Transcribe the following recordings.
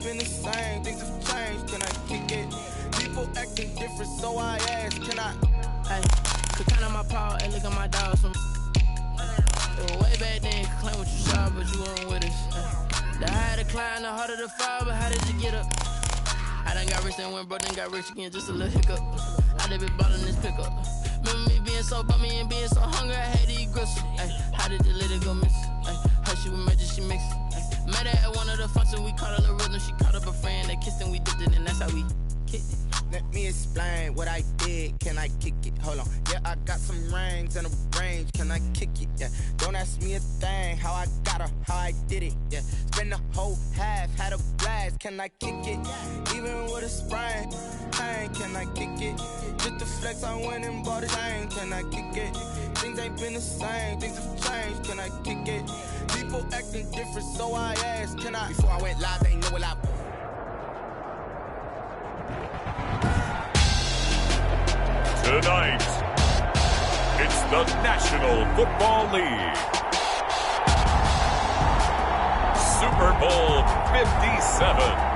been the same, things have changed, can I kick it? People acting different, so I ask, can I? Hey, could count on my paw, and look at my dogs. It was way back then, could claim what you saw, but you weren't with us. The higher the climb, the harder the fall, but how did you get up? I done got rich and went broke, then got rich again, just a little hiccup. I done been bought in this pickup. Remember me being so bummy and being so hungry, I had to eat gristle. Ay, how did the little go miss? Ay, how she was magic, she mixed. Met her at one of the functions, we caught a little rhythm. She caught up a friend, they kissed and we dipped it, and that's how we kicked it. Let me explain what I did, can I kick it? Hold on, yeah, I got some rings and a range, can I kick it? Yeah, don't ask me a thing, how I got her, how I did it. Yeah, spend the whole half, had a blast, can I kick it? Even with a sprain, pain, can I kick it? Just the flex, I went and bought a chain, can I kick it? Things ain't been the same, things have changed, can I kick it? People acting different, so I asked, can I? Before I went live, they knew what I... Tonight, it's the National Football League. Super Bowl 57.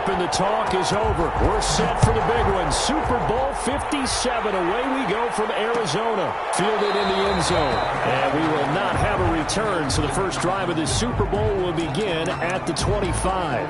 And the talk is over. We're set for the big one. Super Bowl 57. Away we go from Arizona. Fielded in the end zone. And we will not have a return, so the first drive of the Super Bowl will begin at the 25.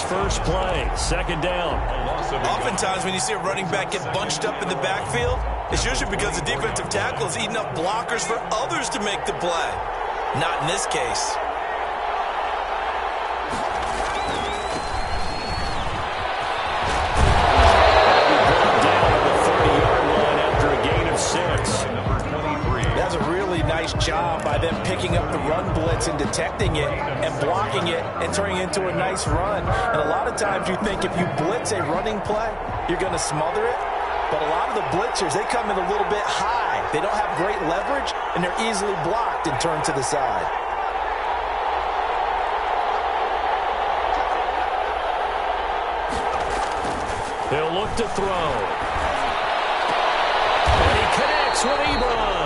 First play, second down. Oftentimes when you see a running back get bunched up in the backfield, it's usually because the defensive tackle is eating up blockers for others to make the play. Not in this case. Down at the 30-yard line after a gain of 6. That's a really nice job by them picking up the run blitz and detecting it and blocking it and turning it into a nice run. And a lot of times you think if you blitz a running play, you're going to smother it. But a lot of the blitzers, they come in a little bit high. They don't have great leverage, and they're easily blocked and turned to the side. He'll look to throw. And he connects with Ebron.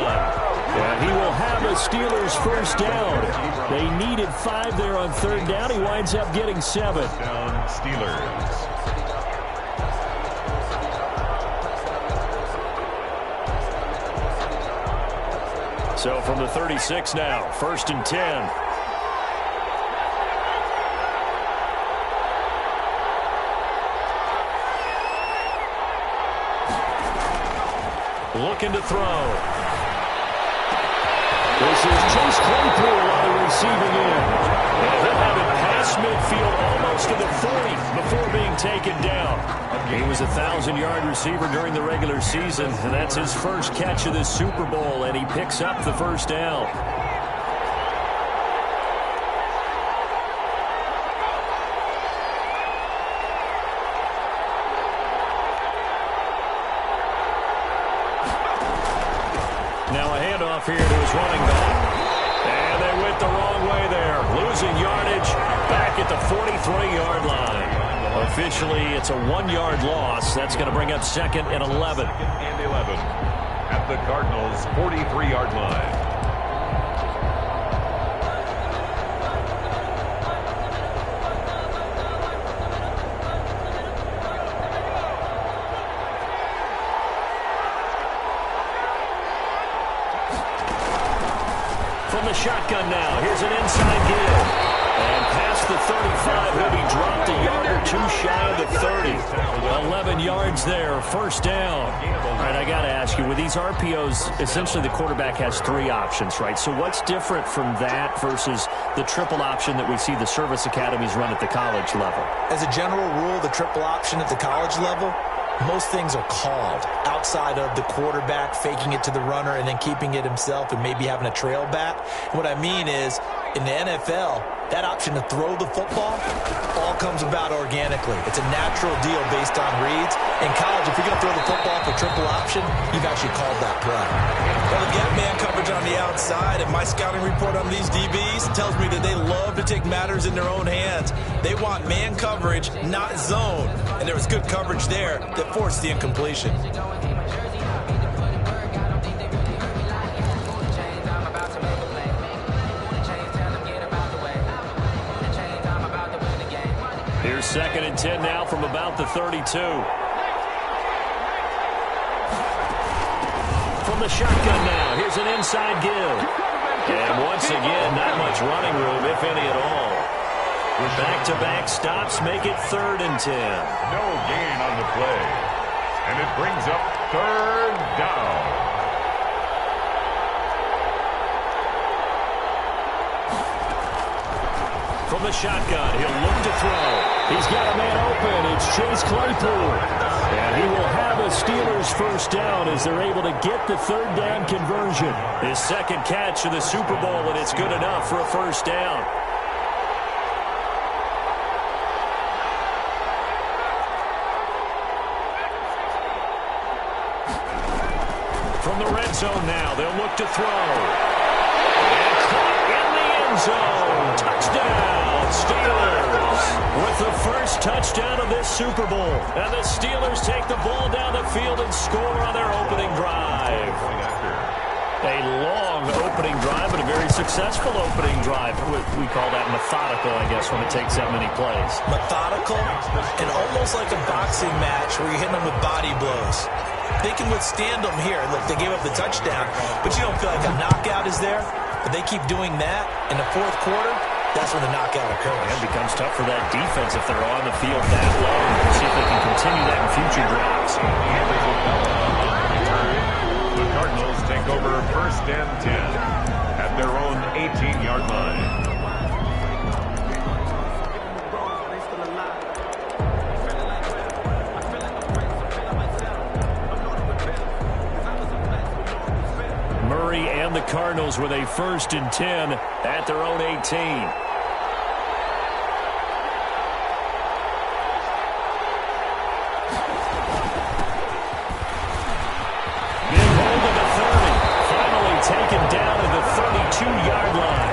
And he will have a Steelers first down. They needed 5 there on third down. He winds up getting 7. Down Steelers. So from the 36 now, 1st and 10. Looking to throw. This is Chase Claypool on the receiving end. And he'll have it past midfield almost to the 40 before being taken down. He was a 1,000-yard receiver during the regular season, and that's his first catch of this Super Bowl, and he picks up the first down. Now a handoff here to his running back. And they went the wrong way there. Losing yardage back at the 43-yard line. Officially, it's a 1-yard loss. That's going to bring up 2nd and 11. 2nd and 11 at the Cardinals' 43-yard line. From the shotgun now. Here's an inside give. And pass past the 35. He'll be dropped a yard or two shy of the 30. 11 yards there, first down. All right, I got to ask you, with these RPOs, essentially the quarterback has three options, right? So what's different from that versus the triple option that we see the service academies run at the college level? As a general rule, the triple option at the college level, most things are called outside of the quarterback faking it to the runner and then keeping it himself and maybe having a trail back. What I mean is, in the NFL, that option to throw the football all comes about organically. It's a natural deal based on reads. In college, if you're going to throw the football for triple option, you've actually called that play. Well, they've got man coverage on the outside, and my scouting report on these DBs tells me that they love to take matters in their own hands. They want man coverage, not zone. And there was good coverage there that forced the incompletion. Here's 2nd and 10 now from about the 32. From the shotgun now, here's an inside give. And once again, not much running room, if any at all. Back-to-back stops make it 3rd and 10. No gain on the play. And it brings up 3rd down. From the shotgun, he'll look to throw. He's got a man open. It's Chase Claypool. And he will have a Steelers first down as they're able to get the 3rd down conversion. His 2nd catch of the Super Bowl, and it's good enough for a first down. From the red zone now, they'll look to throw. And caught in the end zone. Touchdown, Steelers. With the first touchdown of this Super Bowl. And the Steelers take the ball down the field and score on their opening drive. A long opening drive, but a very successful opening drive. We call that methodical, I guess, when it takes that many plays. Methodical and almost like a boxing match where you're hitting them with body blows. They can withstand them here. Look, they gave up the touchdown, but you don't feel like a knockout is there. But they keep doing that in the 4th quarter, that's when the knockout occurs. And it becomes tough for that defense if they're on the field that long. See if they can continue that in future drives. The Cardinals take over 1st and 10 at their own 18-yard line. Murray and the Cardinals with a 1st and 10 at their own 18. Taken down at the 32-yard line.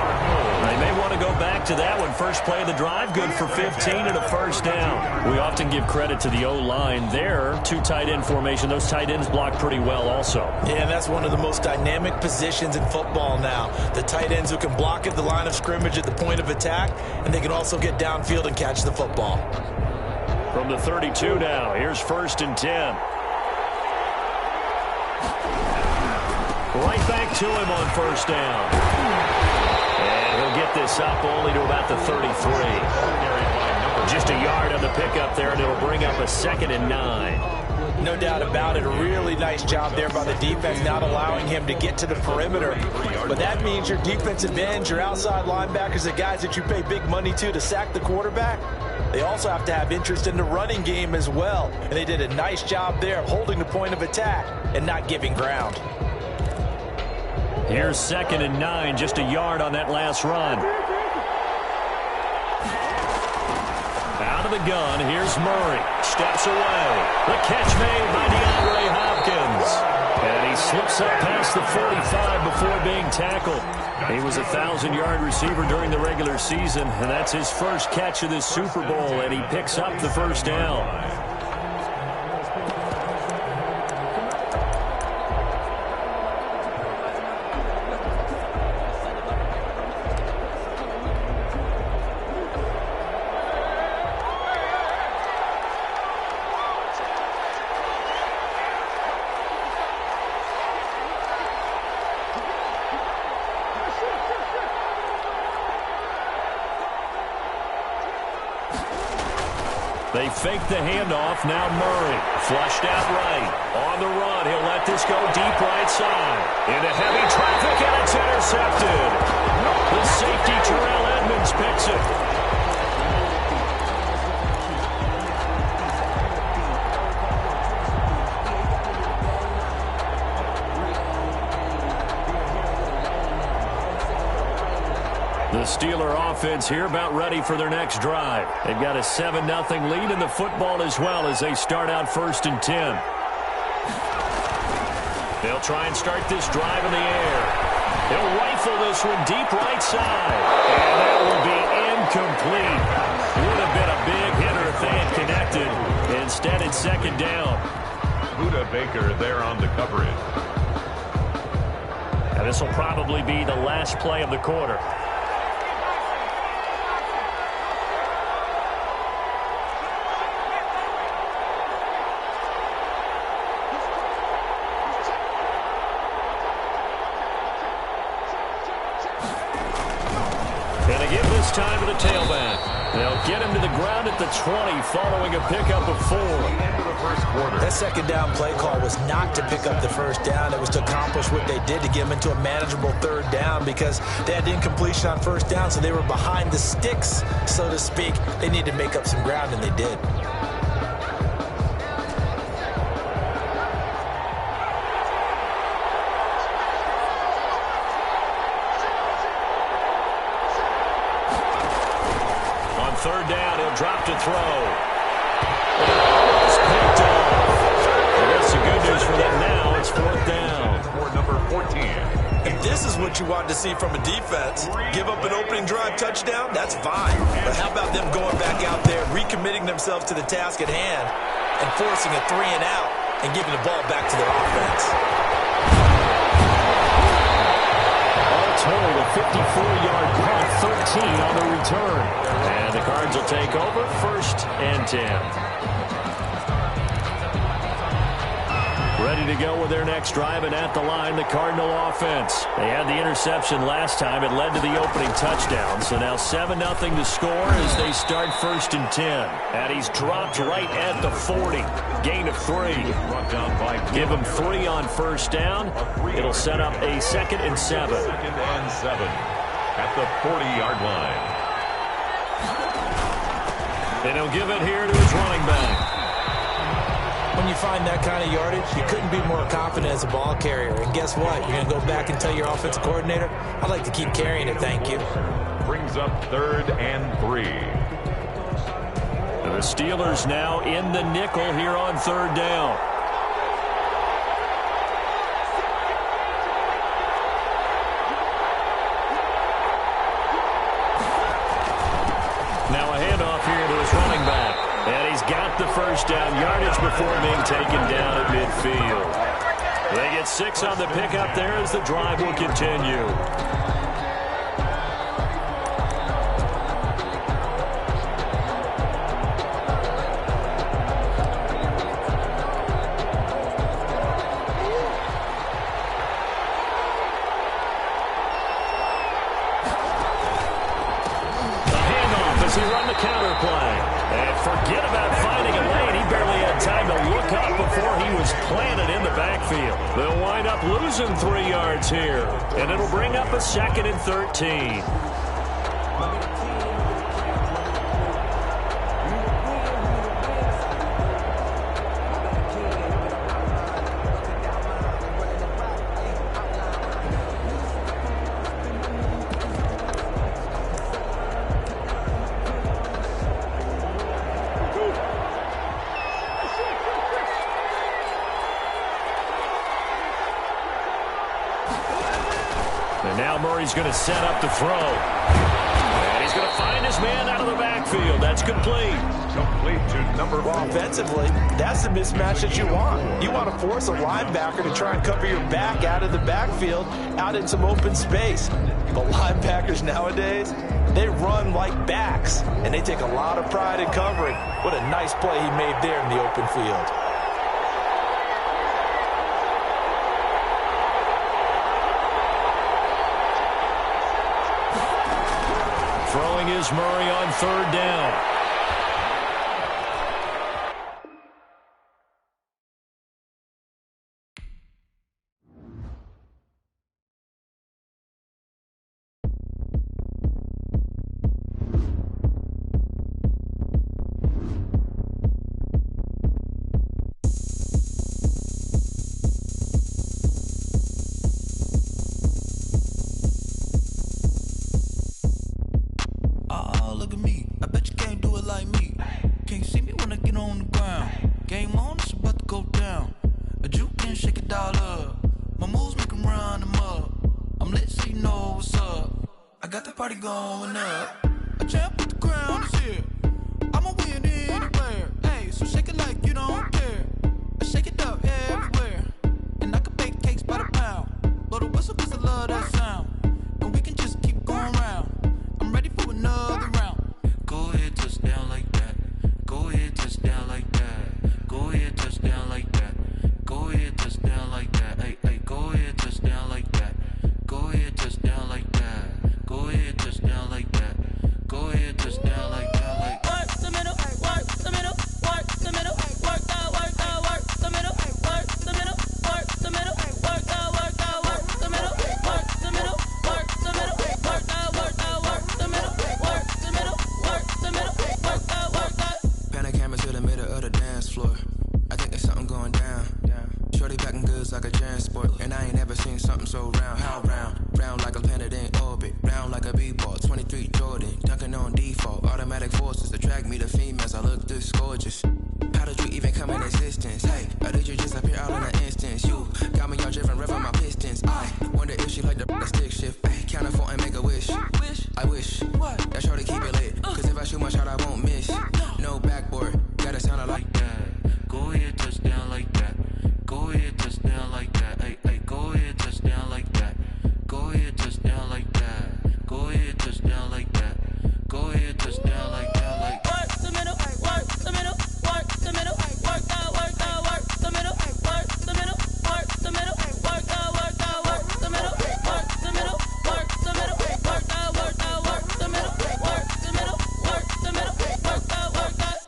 They may want to go back to that one. First play of the drive, good for 15 and a first down. We often give credit to the O-line there. 2 tight end formation. Those tight ends block pretty well also. Yeah, and that's one of the most dynamic positions in football now. The tight ends who can block at the line of scrimmage at the point of attack, and they can also get downfield and catch the football. From the 32 now, here's 1st and 10. Right back to him on first down. And he'll get this up only to about the 33. Just a yard on the pickup there, and it'll bring up a 2nd and 9. No doubt about it. A really nice job there by the defense, not allowing him to get to the perimeter. But that means your defensive ends, your outside linebackers, the guys that you pay big money to sack the quarterback, they also have to have interest in the running game as well. And they did a nice job there of holding the point of attack and not giving ground. Here's 2nd and 9, just a yard on that last run. Out of the gun, here's Murray. Steps away. The catch made by DeAndre Hopkins. And he slips up past the 45 before being tackled. He was a 1,000-yard receiver during the regular season, and that's his first catch of this Super Bowl, and he picks up the first down. They fake the handoff. Now Murray. Flushed out right. On the run. He'll let this go deep right side. Into heavy traffic, and it's intercepted. The safety, Terrell Edmonds, picks it. The Steeler offense here about ready for their next drive. They've got a 7-0 lead in the football as well as they start out 1st and 10. They'll try and start this drive in the air. He'll rifle this one deep right side. And that will be incomplete. Would have been a big hitter if they had connected. Instead, it's 2nd down. Buda Baker there on the coverage. And this will probably be the last play of the quarter. Time to the tailback. They'll get him to the ground at the 20 following a pickup of 4. That 2nd down play call was not to pick up the 1st down. It was to accomplish what they did to get him into a manageable 3rd down because they had incompletion on 1st down, so they were behind the sticks, so to speak. They needed to make up some ground, and they did. Drop to throw. Almost picked off. I guess the good news for them now, it's 4th down. For number 14. If this is what you want to see from a defense, give up an opening drive touchdown, that's fine. But how about them going back out there, recommitting themselves to the task at hand, and forcing a 3 and out, and giving the ball back to their offense? All told, a 54-yard punt, 13 on the return. And the Cards will take over 1st and 10. Ready to go with their next drive, and at the line, the Cardinal offense. They had the interception last time. It led to the opening touchdown. So now 7-0 to score as they start 1st and 10. And he's dropped right at the 40. Gain of 3. Give him 3 on 1st down. It'll set up a 2nd and 7. 2nd and 7 at the 40-yard line. And he'll give it here to his running back. When you find that kind of yardage, you couldn't be more confident as a ball carrier. And guess what? You're going to go back and tell your offensive coordinator, I'd like to keep carrying it, thank you. Brings up 3rd and 3. The Steelers now in the nickel here on 3rd down. Now a handoff here to his running back. And he's got the 1st down yardage before being taken down at midfield. They get 6 on the pickup there as the drive will continue. He run the counter play. And forget about finding a lane. He barely had time to look up before he was planted in the backfield. They'll wind up losing 3 yards here. And it'll bring up a 2nd and 13. And now Murray's going to set up the throw. And he's going to find his man out of the backfield. That's complete. Complete to number 4. Offensively, that's the mismatch that you want. You want to force a linebacker to try and cover your back out of the backfield, out in some open space. But linebackers nowadays, they run like backs, and they take a lot of pride in covering. What a nice play he made there in the open field. Throwing is Murray on 3rd down. know what's up. I got the party going up. A champ with the crown is here. I'ma win anywhere. Hey, so shake it like you don't care. I shake it up everywhere. And I can bake cakes by the pound. Blow the whistle 'cause I love that sound. And we can just keep going round. I'm ready for another round. Go ahead, touch down like that. Go ahead, touch down like that. Go ahead, touch down like that. Go ahead, touch down like that. Hey, hey, go ahead, touch down like that. Go ahead, touch down like that. Go ahead, touch down like that. Go ahead, touch down like that. Like work the middle, work the middle, work the middle, work that, work that, work the middle, work the middle, work the middle, work that, work that, work the middle, work the middle, work the middle, work that, work that, work the middle, work the middle, work the middle, work that, work that. Pan the camera to the middle of the dance floor. I think there's something going down. Shorty packing goods like a transport, and I ain't never seen something so round. How round? Round like a planet in orbit, round like a b-ball. 23 Jordan, dunking on default. Automatic forces attract me to females. I look this gorgeous. How did you even come in existence? Hey, or did you just appear out in an instance? You got me all driven, revving my pistons. I wonder if she like the stick shift. Hey, count a 4 and make a wish. I wish that shorty keep it lit, 'cause if I shoot my shot, I won't miss. No backboard, gotta sound like that. Go ahead, touch down like that. Go ahead, touch down like that. Hey, hey, go ahead, touch down like that. Go ahead, touch down like that. Go ahead, touch down like that. Go ahead, touch down like that. Like work the middle, work the middle, work the middle, work that, work that, work the middle, work the middle, work the middle, work that, work that, work the middle, work the middle, work the middle, work that, work that, work the middle, work the middle, work the middle, work that, work that.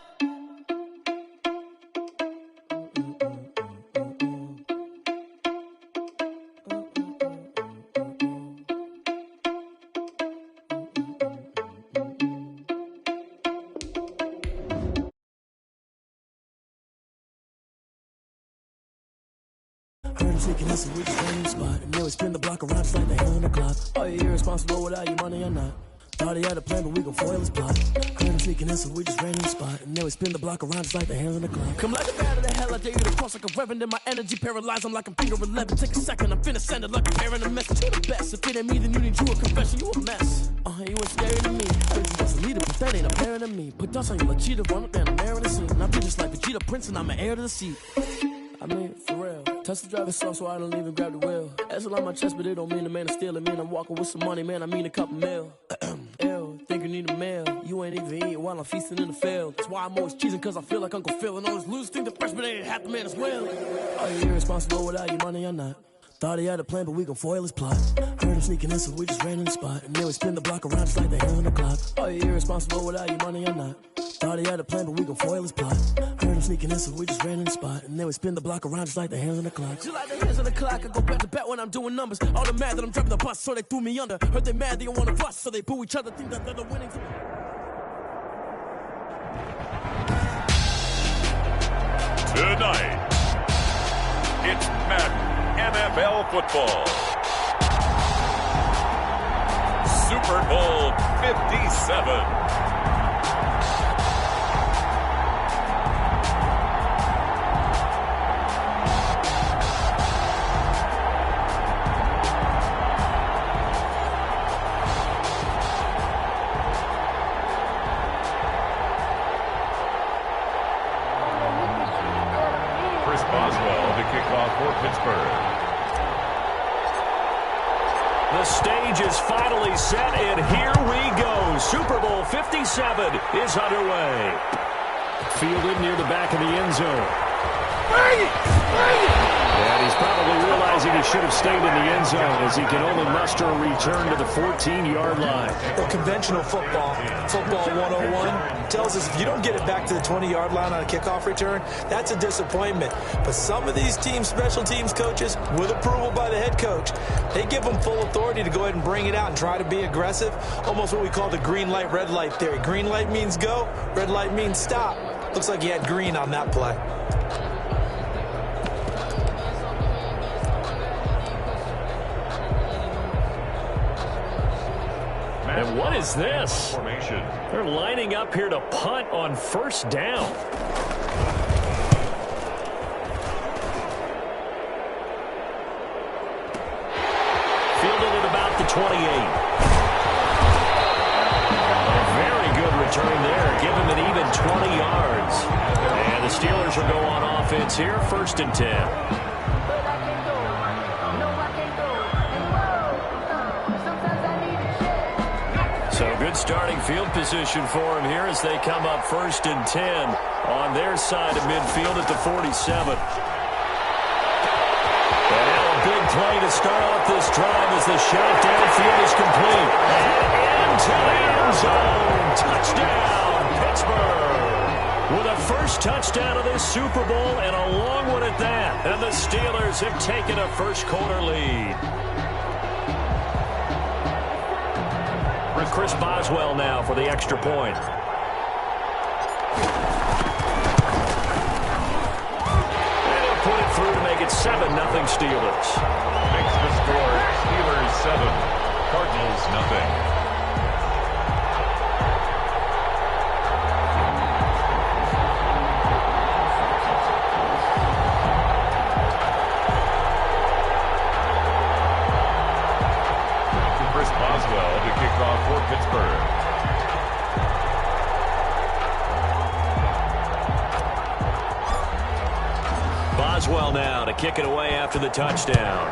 Heard him sneaking in some rich random spot, and they would spin the block around just like the hell in the clock. Are you irresponsible without your money or not? Thought he had a plan, but we gon' foil his plot. Heard him sneaking in some rich random spot, and they would spin the block around just like the hell in the clock. Come like a bat of the hell, I dare you to cross like a reverend, and my energy paralyzed. I'm like I'm finger 11. Take a second, I'm finna send it like a bearing a message to the best. If it ain't me, then you need you a confession. You a mess. You ain't scary to me. Heard you just a leader, but that ain't apparent to me. Put dust on you like cheetah, run up down the air in the scene. And I be just like Vegeta Prince, and I'm an heir to the seat. I mean, for real. Touch the driver's soft so I don't even grab the wheel. That's on my chest, but it don't mean the man is stealing. Mean I'm walking with some money, man. I mean a couple mil. Ew, think you need a meal. You ain't even eating while I'm feasting in the field. That's why I'm always cheesing, 'cause I feel like Uncle Phil. And all those losers think the freshman ain't half the man as well. Are you irresponsible without your money or not? Thought he had a plan, but we gon' foil his plot. Heard him sneaking in, so we just ran in the spot. And they would spin the block around just like the hell in the clock. Are you irresponsible without your money or not? Thought he had a plan, but we gon' foil his plot. Heard him sneaking in, so we just ran in the spot. And they would spin the block around just like the hands on the clock. Just like the hands on the clock, I go back to back when I'm doing numbers. All the mad that I'm driving the bus, so they threw me under. Heard they mad, they don't wanna bust, so they boo each other, think that they're the winning team. Tonight, it's Madden NFL football. Super Bowl 57. The stage is finally set, and here we go. Super Bowl 57 is underway. Fielded near the back of the end zone. And he's probably realizing he should have stayed in the end zone as he can only muster a return to the 14-yard line. Well, conventional football 101, tells us if you don't get it back to the 20-yard line on a kickoff return, that's a disappointment. But some of these team special teams coaches, with approval by the head coach, they give them full authority to go ahead and bring it out and try to be aggressive. Almost what we call the green light, red light theory. Green light means go, red light means stop. Looks like he had green on that play. And what is this? Formation. They're lining up here to punt on first down. Fielded at about the 20. offense here, 1st and 10. So good starting field position for him here as they come up 1st and 10 on their side of midfield at the 47. And now a big play to start off this drive as the shot downfield is complete. And into the end zone. Touchdown, Pittsburgh. With a first touchdown of this Super Bowl and a long one at that. And the Steelers have taken a first quarter lead. Chris Boswell now for the extra point. And he'll put it through to make it 7-0 Steelers. Makes the score Steelers 7, Cardinals nothing. For Pittsburgh. Boswell now to kick it away after the touchdown.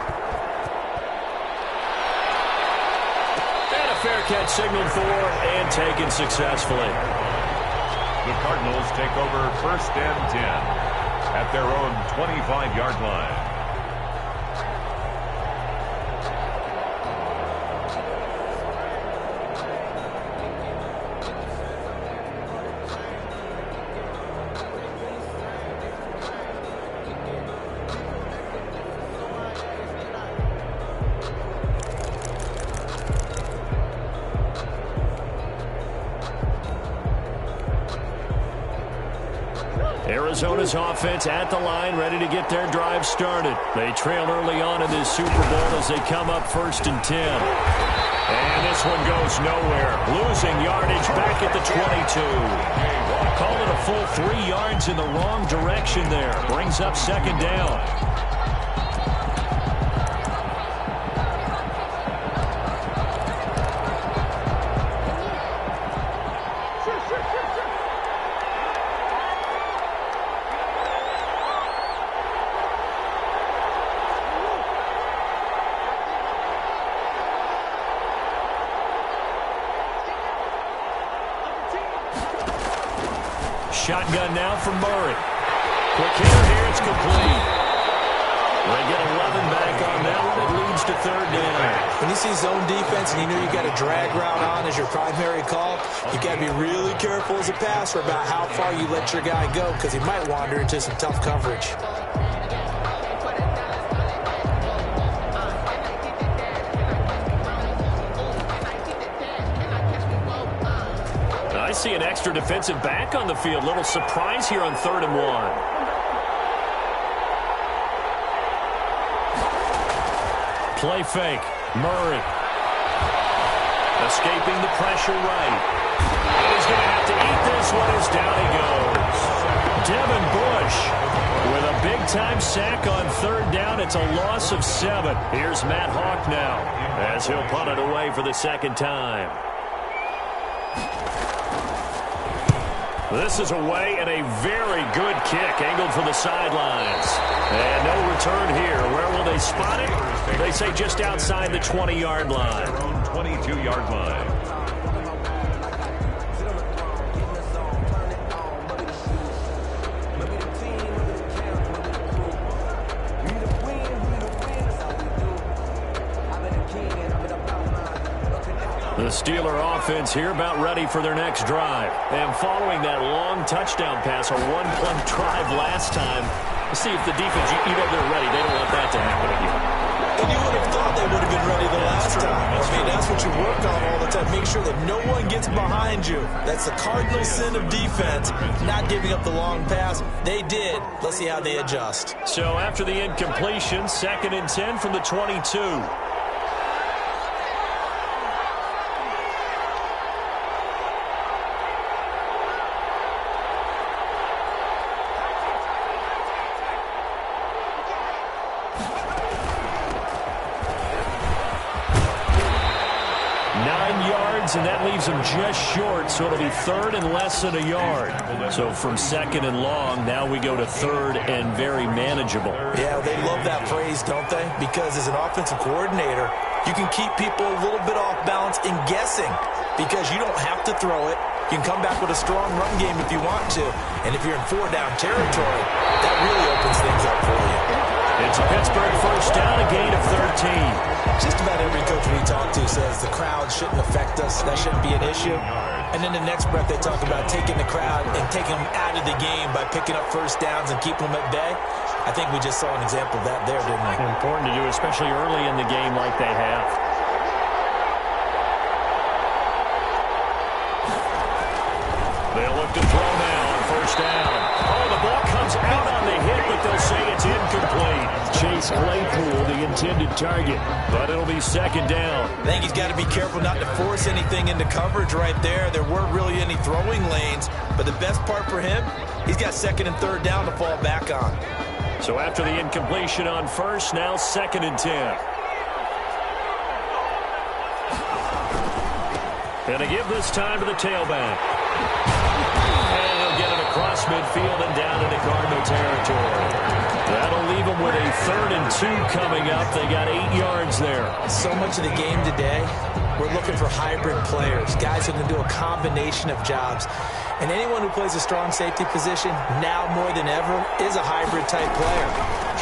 And a fair catch signaled for and taken successfully. The Cardinals take over 1st and 10 at their own 25-yard line. Arizona's offense at the line, ready to get their drive started. They trail early on in this Super Bowl as they come up 1st and 10. And this one goes nowhere. Losing yardage back at the 22. Call it a full 3 yards in the wrong direction there. Brings up 2nd down. Shotgun now from Murray. Quick hitter here, it's complete. They get 11 back on that one. It leads to 3rd down. When you see zone defense and you know you got a drag route on as your primary call, you got to be really careful as a passer about how far you let your guy go because he might wander into some tough coverage. I see an extra defensive back on the field. Little surprise here on 3rd and 1. Play fake. Murray. Escaping the pressure right. And he's going to have to eat this one as down he goes. Devin Bush with a big-time sack on 3rd down. It's a loss of 7. Here's Matt Hawk now as he'll punt it away for the 2nd time. This is away and a very good kick angled for the sidelines. And no return here. Where will they spot it? They say just outside the 20-yard line. Their own 22-yard line. The Steeler offense here about ready for their next drive. And following that long touchdown pass, a one-play drive last time, let's see if the defense, you know they're ready. They don't want that to happen again. And you would have thought they would have been ready the last time. I mean, that's what you work on all the time. Make sure that no one gets behind you. That's the cardinal sin of defense, not giving up the long pass. They did. Let's see how they adjust. So after the incompletion, 2nd and 10 from the 22. yards, and that leaves them just short, so it'll be 3rd and less than a yard. So from 2nd and long, now we go to 3rd and very manageable. Yeah, they love that phrase, don't they? Because as an offensive coordinator, you can keep people a little bit off balance in guessing because you don't have to throw it. You can come back with a strong run game if you want to. And if you're in 4-down territory, that really opens things up for you. It's a Pittsburgh first down, a gain of 13. Just about every coach we talk to says the crowd shouldn't affect us. That shouldn't be an issue. And then the next breath they talk about taking the crowd and taking them out of the game by picking up first downs and keeping them at bay. I think we just saw an example of that there, didn't we? Important to do, especially early in the game like they have. They'll look to throw now on first down. Oh, the ball comes out on the hit, but they'll say it's incomplete. Chase Claypool, the intended target, but it'll be 2nd down. I think he's got to be careful not to force anything into coverage right there. There weren't really any throwing lanes, but the best part for him, he's got 2nd and 3rd down to fall back on. So after the incompletion on first, now 2nd and 10. And to give this time to the tailback. And he'll get it across midfield and down into Cardinal territory. That'll leave them with a 3rd and 2 coming up. They got 8 yards there. So much of the game today, we're looking for hybrid players, guys who can do a combination of jobs. And anyone who plays a strong safety position, now more than ever, is a hybrid-type player.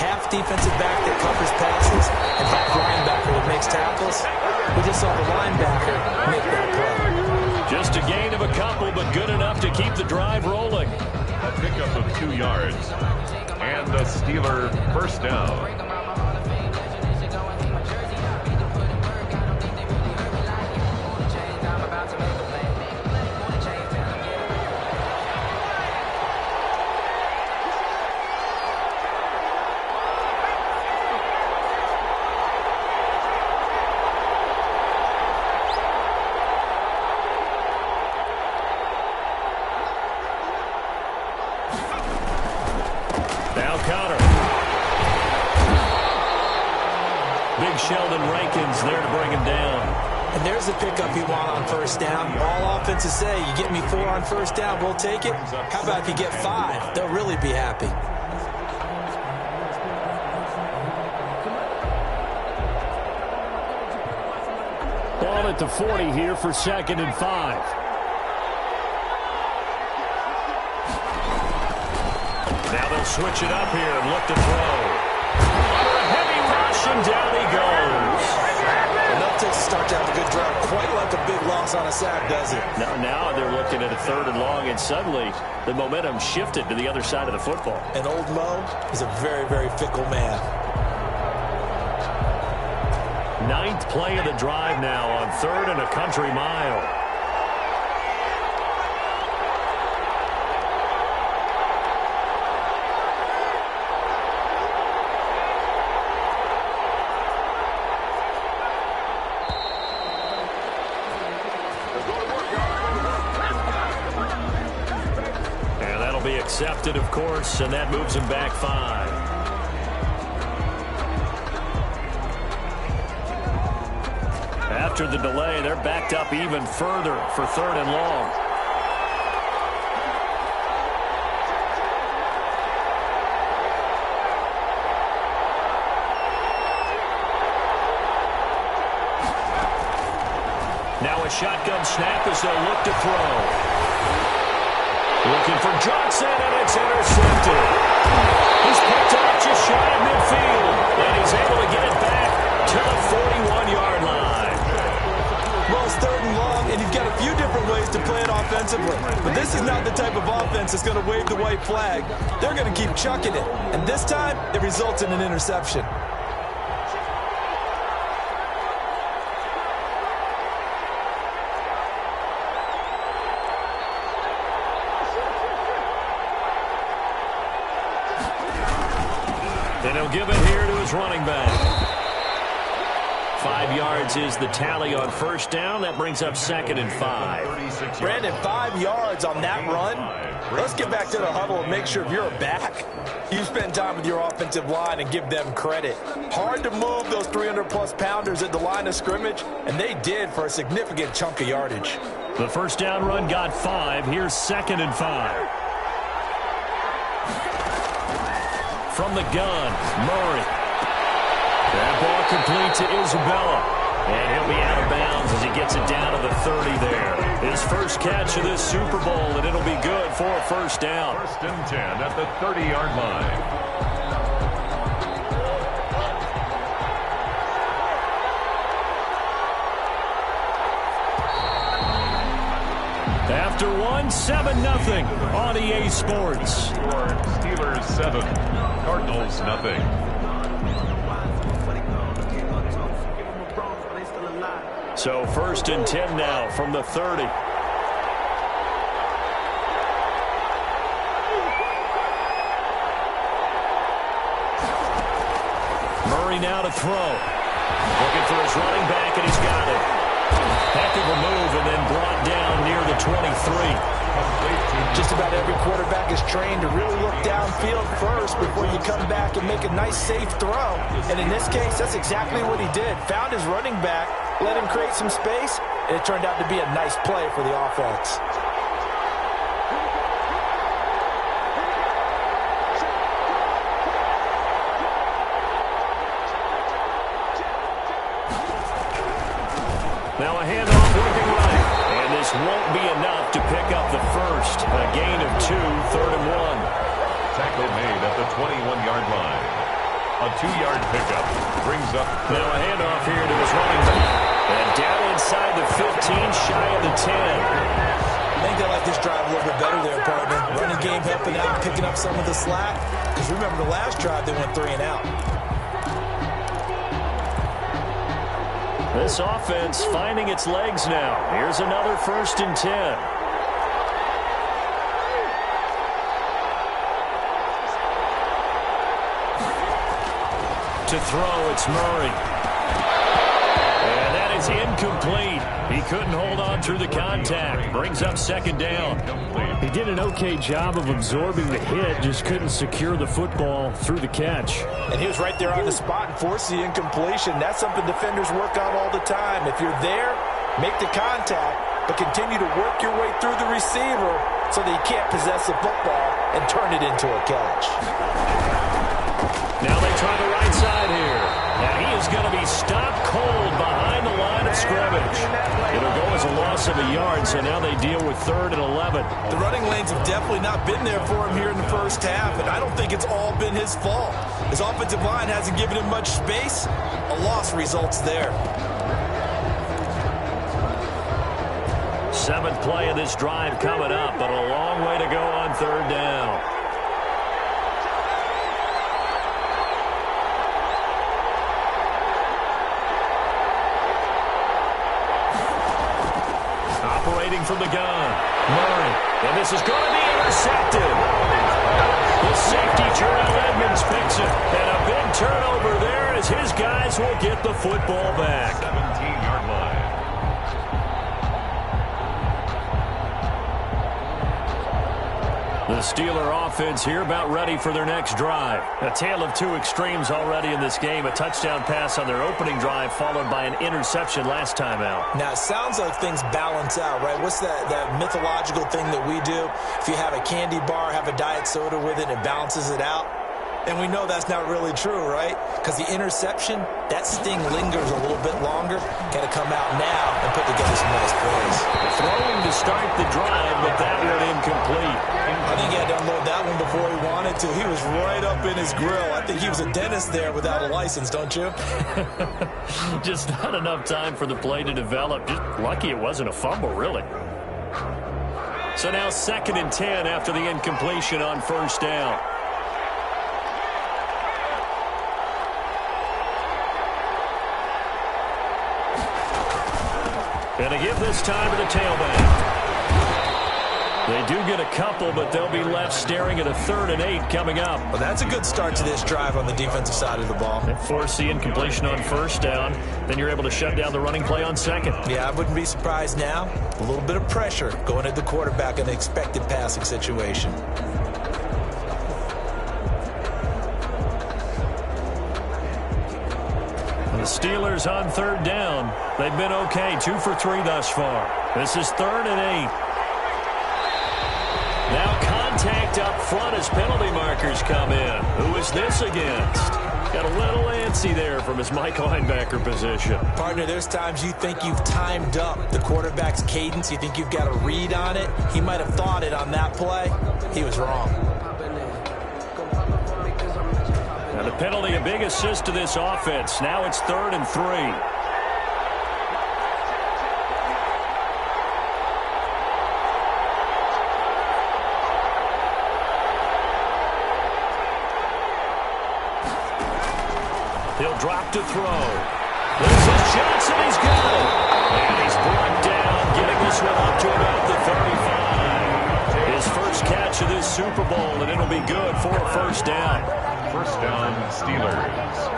Half defensive back that covers passes and half linebacker that makes tackles. We just saw the linebacker make that play. Just a gain of a couple, but good enough to keep the drive rolling. A pickup of 2 yards and a Steeler first down. Sheldon Rankins there to bring him down. And there's the pickup you want on first down. All offenses say, you get me 4 on first down, we'll take it. How about if you get 5? They'll really be happy. Ball at the 40 here for 2nd and 5. Now they'll switch it up here and look to throw. And down he goes. Enough to start to have a good drive. Quite like a big loss on a sack, does it? Now they're looking at a 3rd and long, and suddenly the momentum shifted to the other side of the football. And old Mo is a very, very fickle man. 9th play of the drive now on 3rd and a country mile. Accepted, of course, and that moves him back 5. After the delay, they're backed up even further for 3rd and long. Now a shotgun snap as they'll look to throw. Looking for Johnson, and it's intercepted. He's picked off just shy of midfield, and he's able to get it back to the 41-yard line. Well, it's 3rd and long, and you've got a few different ways to play it offensively. But this is not the type of offense that's going to wave the white flag. They're going to keep chucking it. And this time, it results in an interception. And he'll give it here to his running back. 5 yards is the tally on first down. That brings up 2nd and 5. Brandon, 5 yards on that run. Let's get back to the huddle and make sure if you're a back, you spend time with your offensive line and give them credit. Hard to move those 300-plus pounders at the line of scrimmage, and they did for a significant chunk of yardage. The first down run got 5. Here's 2nd and 5. From the gun, Murray. That ball complete to Isabella. And he'll be out of bounds as he gets it down to the 30 there. His first catch of this Super Bowl, and it'll be good for a first down. 1st and 10 at the 30-yard line. After 7-0 on EA Sports. Steelers 7, Cardinals nothing. So 1st and 10 now from the 30. Murray now to throw. Looking for his running back, and he's got it. Heck of a move, and then brought down near the 23. Just about every quarterback is trained to really look downfield first before you come back and make a nice, safe throw. And in this case, that's exactly what he did. Found his running back, let him create some space, and it turned out to be a nice play for the offense. Now a handoff working right. And this won't be enough to pick up the first. A gain of 2, 3rd and 1. Tackle made at the 21-yard line. A 2-yard pickup brings up. Now a handoff here to his running back. And down inside the 15, shy of the 10. I think they like this drive a little bit better there, partner. Running game helping out, picking up some of the slack. Because remember, the last drive, they went 3 and out. This offense finding its legs now. Here's another 1st and 10. To throw, it's Murray. And that is incomplete. He couldn't hold on through the contact. Brings up 2nd down. He did an okay job of absorbing the hit, just couldn't secure the football through the catch. And he was right there on the spot and forced the incompletion. That's something defenders work on all the time. If you're there, make the contact, but continue to work your way through the receiver so that you can't possess the football and turn it into a catch. Now they try the right side here. And he is going to be stopped cold behind the line of scrimmage. It'll go as a loss of a yard, so now they deal with 3rd and 11. The running lanes have definitely not been there for him here in the first half, and I don't think it's all been his fault. His offensive line hasn't given him much space. A loss results there. 7th play of this drive coming up, but a long way to go on 3rd down. Operating from the gun, Murray, and this is going to be intercepted. The safety, Terrell Edmonds, picks it, and a big turnover there as his guys will get the football back. 17-yard line. The Steeler offense here about ready for their next drive. A tale of 2 extremes already in this game. A touchdown pass on their opening drive followed by an interception last time out. Now, it sounds like things balance out, right? What's that mythological thing that we do? If you have a candy bar, have a diet soda with it, it balances it out. And we know that's not really true, right? Because the interception, that sting lingers a little bit longer. Got to come out now and put together some nice plays. Throwing to start the drive, but that one incomplete. I think he had to unload that one before he wanted to. He was right up in his grill. I think he was a dentist there without a license, don't you? Just not enough time for the play to develop. Just lucky it wasn't a fumble, really. So now 2nd and 10 after the incompletion on 1st down. And a give this time to the tailback. They do get a couple, but they'll be left staring at a 3rd and 8 coming up. Well, that's a good start to this drive on the defensive side of the ball. They force the incompletion on 1st down. Then you're able to shut down the running play on 2nd. Yeah, I wouldn't be surprised now. A little bit of pressure going at the quarterback in an expected passing situation. The Steelers on 3rd down. They've been okay, 2 for 3 thus far. This is 3rd and 8. Now contact up front as penalty markers come in. Who is this against? Got a little antsy there from his Mike linebacker position. Partner, there's times you think you've timed up the quarterback's cadence. You think you've got a read on it. He might have thought it on that play. He was wrong. And the penalty, a big assist to this offense. Now it's 3rd and 3. He'll drop to throw. There's his chance, and he's got it. And he's brought down, getting this one up to about the 35. His first catch of this Super Bowl, and it'll be good for a 1st down. 1st down, Steelers.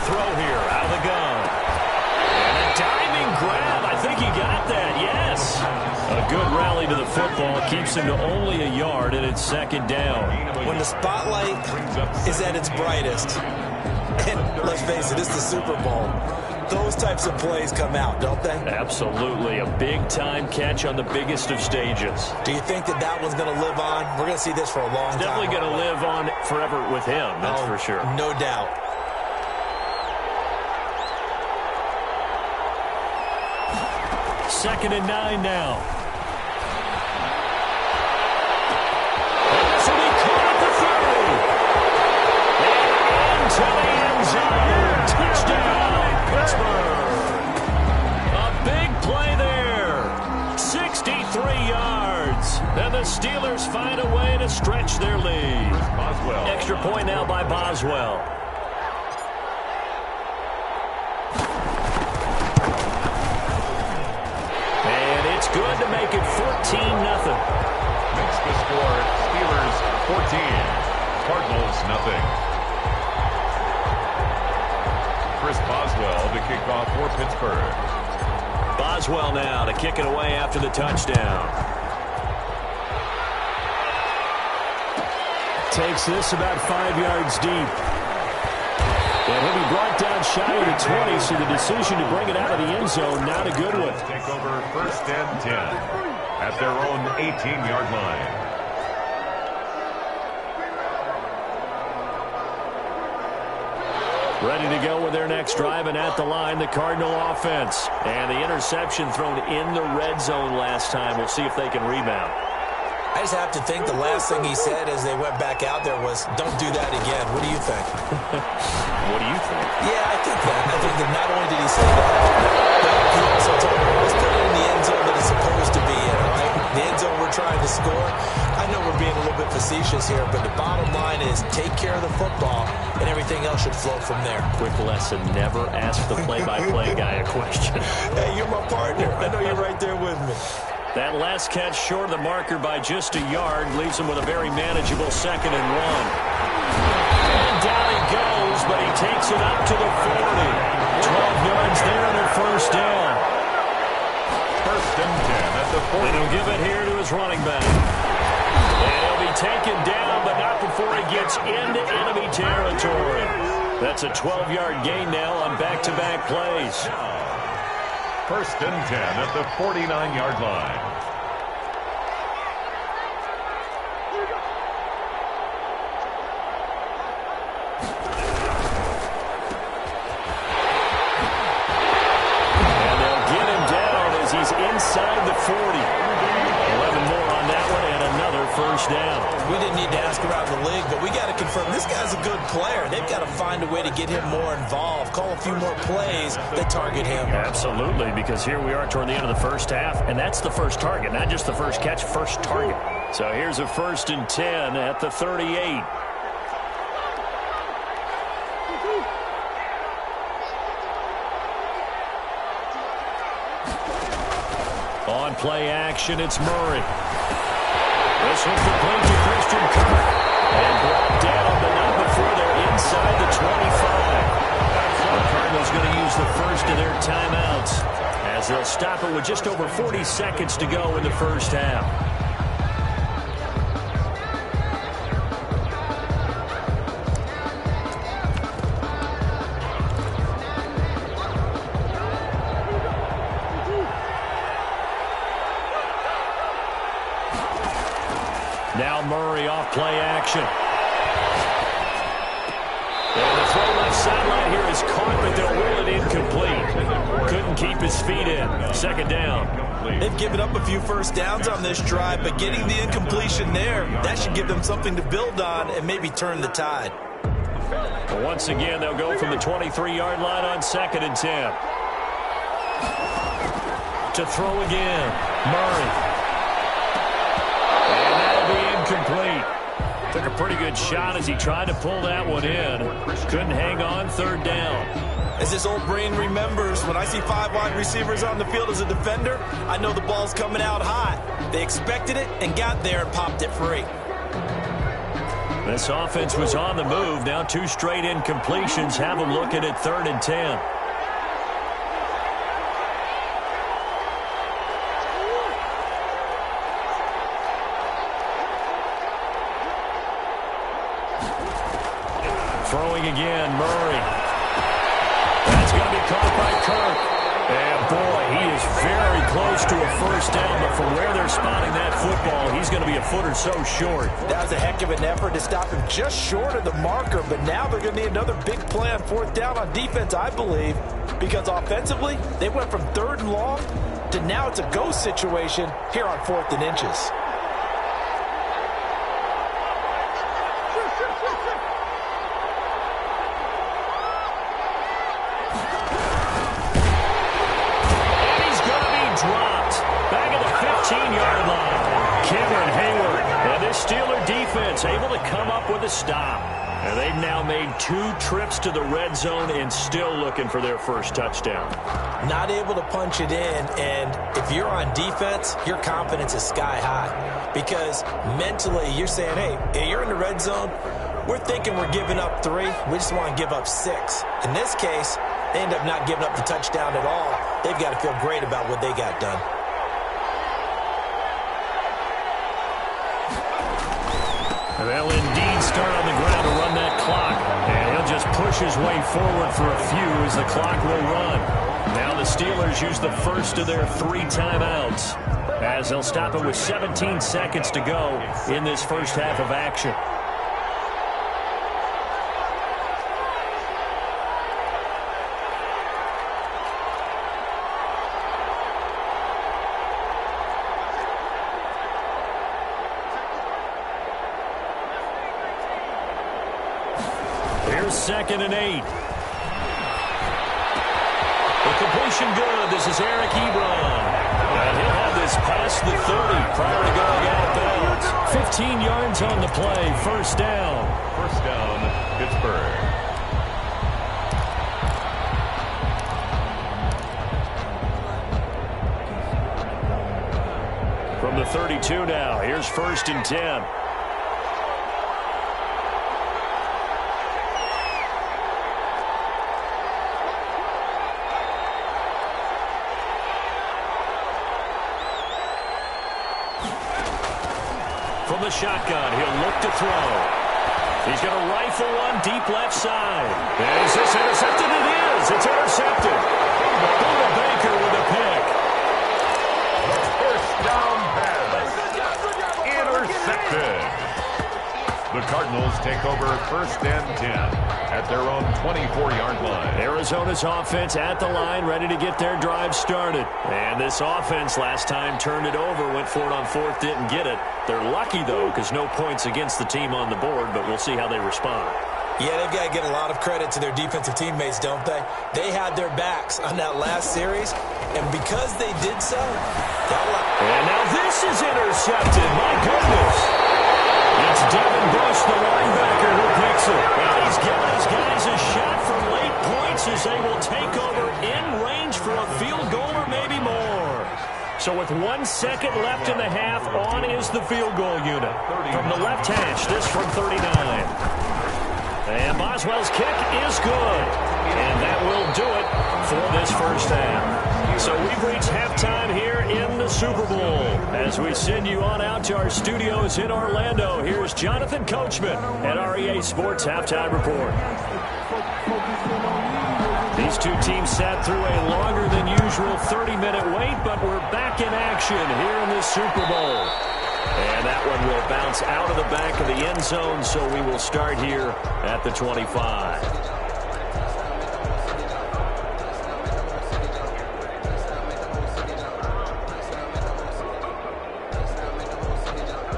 Throw here, out of the gun. And a diving grab. I think he got that, yes. A good rally to the football. Keeps him to only a yard, and it's 2nd down. When the spotlight is at its brightest, and let's face it, it's the Super Bowl, those types of plays come out, don't they? Absolutely. A big-time catch on the biggest of stages. Do you think that that one's going to live on? We're going to see this for a long time. Definitely going to live on forever with him, that's for sure. No doubt. 2nd and 9 now. This will be caught at the 30. And into the end zone. Touchdown, Pittsburgh. A big play there. 63 yards. And the Steelers find a way to stretch their lead. Extra point now by Boswell. Good to make it 14-0. Makes the score Steelers 14, Cardinals nothing. Chris Boswell to kick off for Pittsburgh. Boswell now to kick it away after the touchdown. Takes this about 5 yards deep. And he'll be brought down shy of the 20, so the decision to bring it out of the end zone, not a good one. Take over 1st and 10 at their own 18-yard line. Ready to go with their next drive, and at the line, the Cardinal offense. And the interception thrown in the red zone last time. We'll see if they can rebound. I just have to think the last thing he said as they went back out there was, don't do that again. What do you think? What do you think? Yeah, I think that. I think that not only did he say that, but he also told him, let's put it in the end zone that it's supposed to be in, all right? The end zone we're trying to score. I know we're being a little bit facetious here, but the bottom line is take care of the football, and everything else should flow from there. Quick lesson, never ask the play-by-play guy a question. Hey, you're my partner. I know you're right there with me. That last catch short of the marker by just a yard leaves him with a very manageable 2nd and 1. And down he goes, but he takes it up to the 40. 12 yards there and a 1st down. 1st and 10 at the 40. And he'll give it here to his running back. And he'll be taken down, but not before he gets into enemy territory. That's a 12-yard gain now on back-to-back plays. 1st and 10 at the 49-yard line. And they'll get him down as he's inside the 40. 11 more on that one and another 1st down. We didn't need to ask around the league, but we got to effort. This guy's a good player. They've got to find a way to get him more involved, call a few more plays that target him. Absolutely, because here we are toward the end of the first half, and that's the first target, not just the first catch, first target. So here's a 1st and 10 at the 38. On play action, it's Murray. This one's complete to Christian Kirk. And brought down, but not before they're inside the 25. The Cardinals going to use the first of their timeouts as they'll stop it with just over 40 seconds to go in the first half. Now Murray off play action. And the throw left sideline here is caught, but they'll rule it incomplete. Couldn't keep his feet in. 2nd down. They've given up a few first downs on this drive, but getting the incompletion there, that should give them something to build on and maybe turn the tide. But once again, they'll go from the 23-yard line on 2nd and 10. To throw again. Murray. Incomplete. Took a pretty good shot as he tried to pull that one in. Couldn't hang on. 3rd down. As his old brain remembers, when I see 5 wide receivers on the field as a defender, I know the ball's coming out hot. They expected it and got there and popped it free. This offense was on the move. Now 2 straight incompletions have them looking at 3rd and 10. Throwing again, Murray. That's going to be caught by Kirk. And boy, he is very close to a first down, but from where they're spotting that football, he's going to be a foot or so short. That was a heck of an effort to stop him just short of the marker, but now they're going to need another big play on 4th down on defense, I believe, because offensively, they went from 3rd and long to now it's a go situation here on 4th and inches. Able to come up with a stop. And they've now made 2 trips to the red zone and still looking for their first touchdown. Not able to punch it in, and if you're on defense, your confidence is sky high. Because mentally, you're saying, hey, you're in the red zone, we're thinking we're giving up 3, we just want to give up 6. In this case, they end up not giving up the touchdown at all. They've got to feel great about what they got done. They'll indeed start on the ground to run that clock. And he'll just push his way forward for a few as the clock will run. Now the Steelers use the first of their 3 timeouts as they'll stop it with 17 seconds to go in this first half of action. Here's 2nd and 8. The completion good. This is Eric Ebron. And he'll have this past the 30 prior to going out of bounds. 15 yards on the play. First down. First down, Pittsburgh. From the 32 now. Here's 1st and 10. From the shotgun, he'll look to throw. He's going to rifle one deep left side. And is this intercepted? It is. It's intercepted. Buda Baker with a pick. First down pass. Intercepted. The Cardinals take over 1st and 10 at their own 24-yard line. Arizona's offense at the line, ready to get their drive started. And this offense last time turned it over, went for it on fourth, didn't get it. They're lucky, though, because no points against the team on the board, but we'll see how they respond. Yeah, they've got to get a lot of credit to their defensive teammates, don't they? They had their backs on that last series, and because they did so, and now this is intercepted. My goodness. It's Devin Bush, the linebacker, who picks it. And he's giving his guys a shot for late points as they will take over in range for a field goal or maybe more. So with 1 second left in the half, on is the field goal unit. From the left hash, this from 39. And Boswell's kick is good. And that will do it for this first half. So we've reached halftime here in the Super Bowl. As we send you on out to our studios in Orlando, here's Jonathan Coachman at REA Sports Halftime Report. These two teams sat through a longer than usual 30-minute wait, but we're back in action here in the Super Bowl. And that one will bounce out of the back of the end zone, so we will start here at the 25.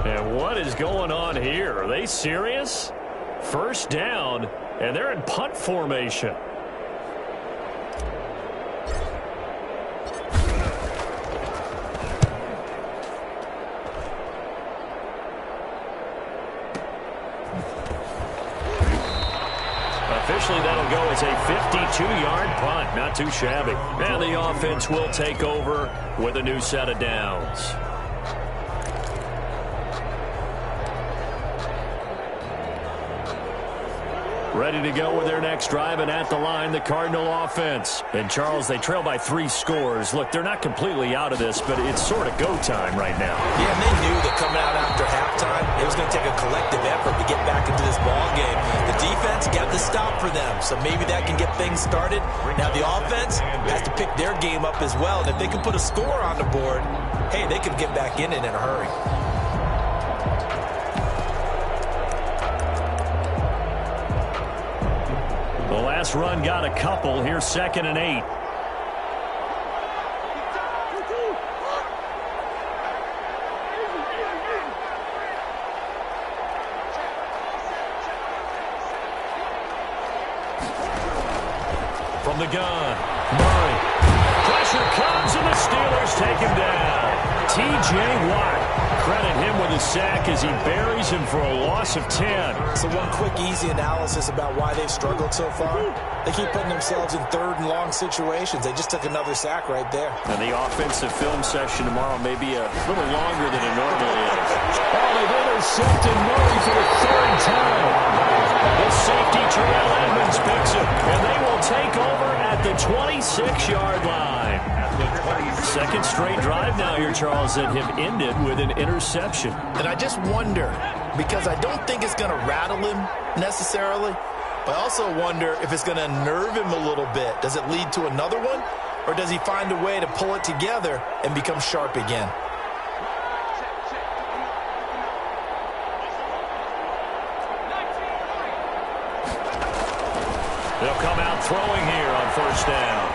And what is going on here? Are they serious? First down, and they're in punt formation. Officially, that'll go as a 52-yard punt. Not too shabby. And the offense will take over with a new set of downs. Ready to go with their next drive, and at the line, the Cardinal offense. And, Charles, they trail by 3 scores. Look, they're not completely out of this, but it's sort of go time right now. Yeah, and they knew that coming out after halftime, it was going to take a collective effort to get back into this ball game. The defense got the stop for them, so maybe that can get things started. Now, the offense has to pick their game up as well, and if they can put a score on the board, hey, they could get back in it in a hurry. The last run got a couple. Here's 2nd and 8. From the gun, Murray. Pressure comes, and the Steelers take him down. T.J. Watt. Credit him with a sack as he buries him for a loss of 10. So one quick, easy analysis about why they've struggled so far. They keep putting themselves in 3rd and long situations. They just took another sack right there. And the offensive film session tomorrow may be a little longer than it normally is. Oh, they've intercepted Murray for the 3rd time. The safety, Terrell Edmonds, picks it, and they will take over at the 26-yard line. 2nd straight drive now here, Charles, that have ended with an interception. And I just wonder, because I don't think it's going to rattle him necessarily, but I also wonder if it's going to unnerve him a little bit. Does it lead to another one, or does he find a way to pull it together and become sharp again? They'll come out throwing here on 1st down.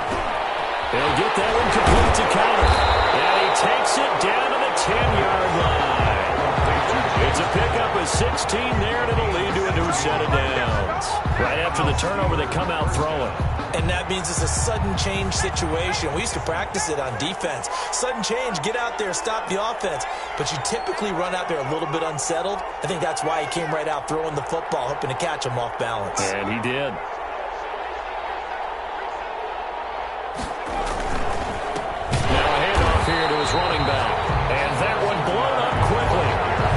He'll get that one complete to counter. And he takes it down to the 10-yard line. It's a pickup of 16 there, and it'll lead to a new set of downs. Right after the turnover, they come out throwing. And that means it's a sudden change situation. We used to practice it on defense. Sudden change, get out there, stop the offense. But you typically run out there a little bit unsettled. I think that's why he came right out throwing the football, hoping to catch him off balance. And he did. Here to his running back. And that one blown up quickly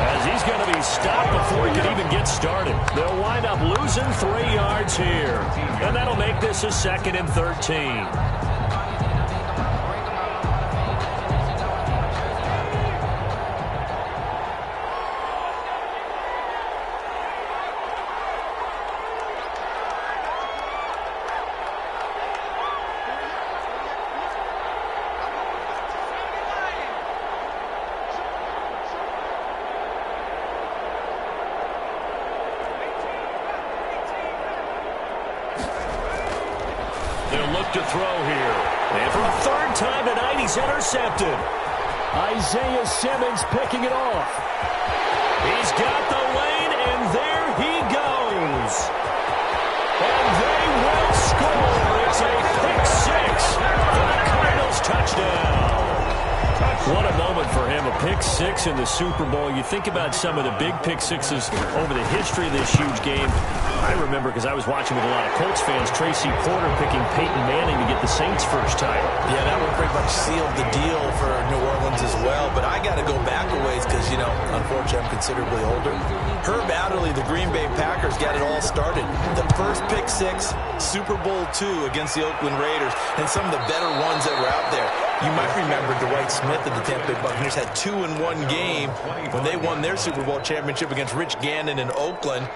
as he's going to be stopped before he can even get started. They'll wind up losing 3 yards here. And that'll make this a 2nd and 13. They'll look to throw here. And for a third time tonight, he's intercepted. Isaiah Simmons picking it off. He's got the lane, and there he goes. And they will score. It's a pick six for the Cardinals touchdown. What a moment for him, a pick six in the Super Bowl. You think about some of the big pick sixes over the history of this huge game. I remember, because I was watching with a lot of Colts fans, Tracy Porter picking Peyton Manning to get the Saints' first title. Yeah, that one pretty much sealed the deal for New Orleans as well. But I got to go back a ways because, you know, unfortunately I'm considerably older. Herb Adderley, the Green Bay Packers, got it all started. The first pick six, Super Bowl II against the Oakland Raiders, and some of the better ones that were out there. You might remember Dwight Smith of the Tampa Bay Buccaneers had 2 in one game when they won their Super Bowl championship against Rich Gannon in Oakland.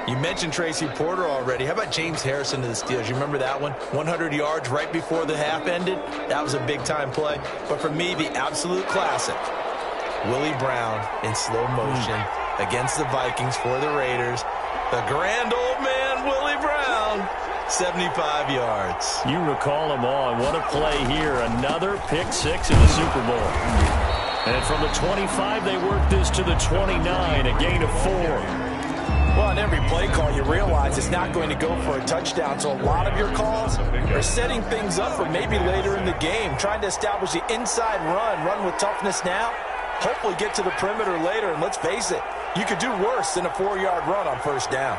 You mentioned Tracy Porter already. How about James Harrison to the Steelers? You remember that one? 100 yards right before the half ended? That was a big-time play. But for me, the absolute classic, Willie Brown in slow motion against the Vikings for the Raiders. The grand old man, Willie Brown, 75 yards. You recall them all, and what a play here. Another pick six in the Super Bowl. And from the 25, they worked this to the 29, a gain of 4. Well, on every play call, you realize it's not going to go for a touchdown. So a lot of your calls are setting things up for maybe later in the game, trying to establish the inside run with toughness now, hopefully get to the perimeter later. And let's face it, you could do worse than a 4-yard run on first down.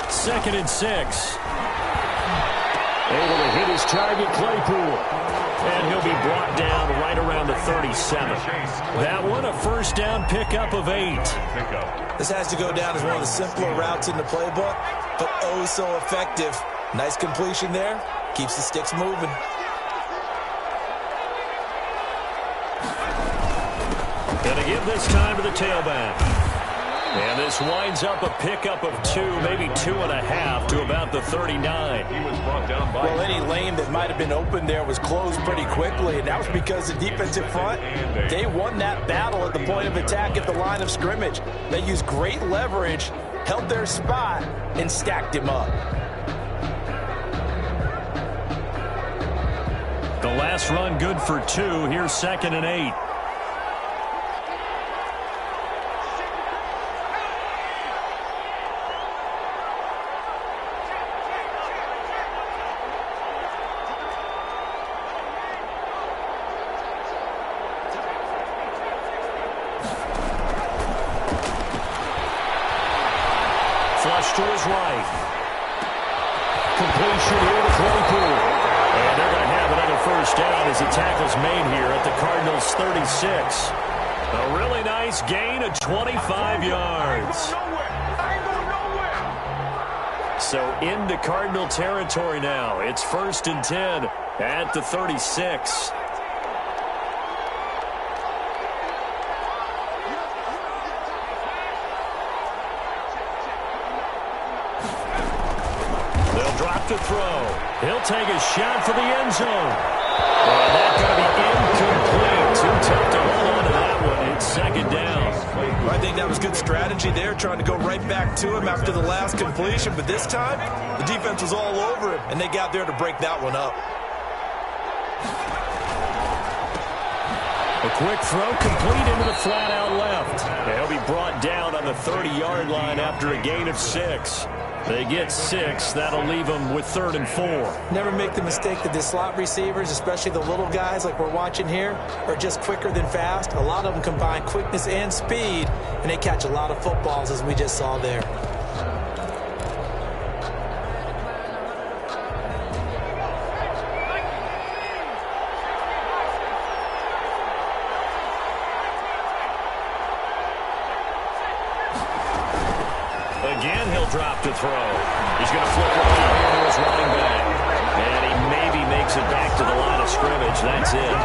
2nd and 6. Able to hit his target, Claypool. And he'll be brought down right around the 37. That one, a first down pickup of 8. This has to go down as one of the simpler routes in the playbook, but oh so effective. Nice completion there. Keeps the sticks moving. Gonna give this time to the tailback. And this winds up a pickup of 2, maybe 2.5 to about the 39. He was brought down by... Well, any lane that might have been open there was closed pretty quickly, and that was because the defensive front, they won that battle at the point of attack at the line of scrimmage. They used great leverage, held their spot, and stacked him up. The last run good for 2. Here's 2nd and 8. To his right. Completion here to Claypool. And they're going to have another first down as the tackle's made here at the Cardinals' 36. A really nice gain of 25 yards. So into Cardinal territory now. It's 1st and 10 at the 36. To throw. He'll take a shot for the end zone. And that's going to be incomplete. Too tough to hold on to that one. It's 2nd down. Well, I think that was good strategy there, trying to go right back to him after the last completion. But this time, the defense was all over him, and they got there to break that one up. A quick throw complete into the flat out left. He'll be brought down on the 30-yard line after a gain of 6. They get 6. That'll leave them with 3rd and 4. Never make the mistake that the slot receivers, especially the little guys like we're watching here, are just quicker than fast. A lot of them combine quickness and speed, and they catch a lot of footballs, as we just saw there. Again, he'll drop to throw. He's going to flip it over here to his running back. And he maybe makes it back to the line of scrimmage. That's it.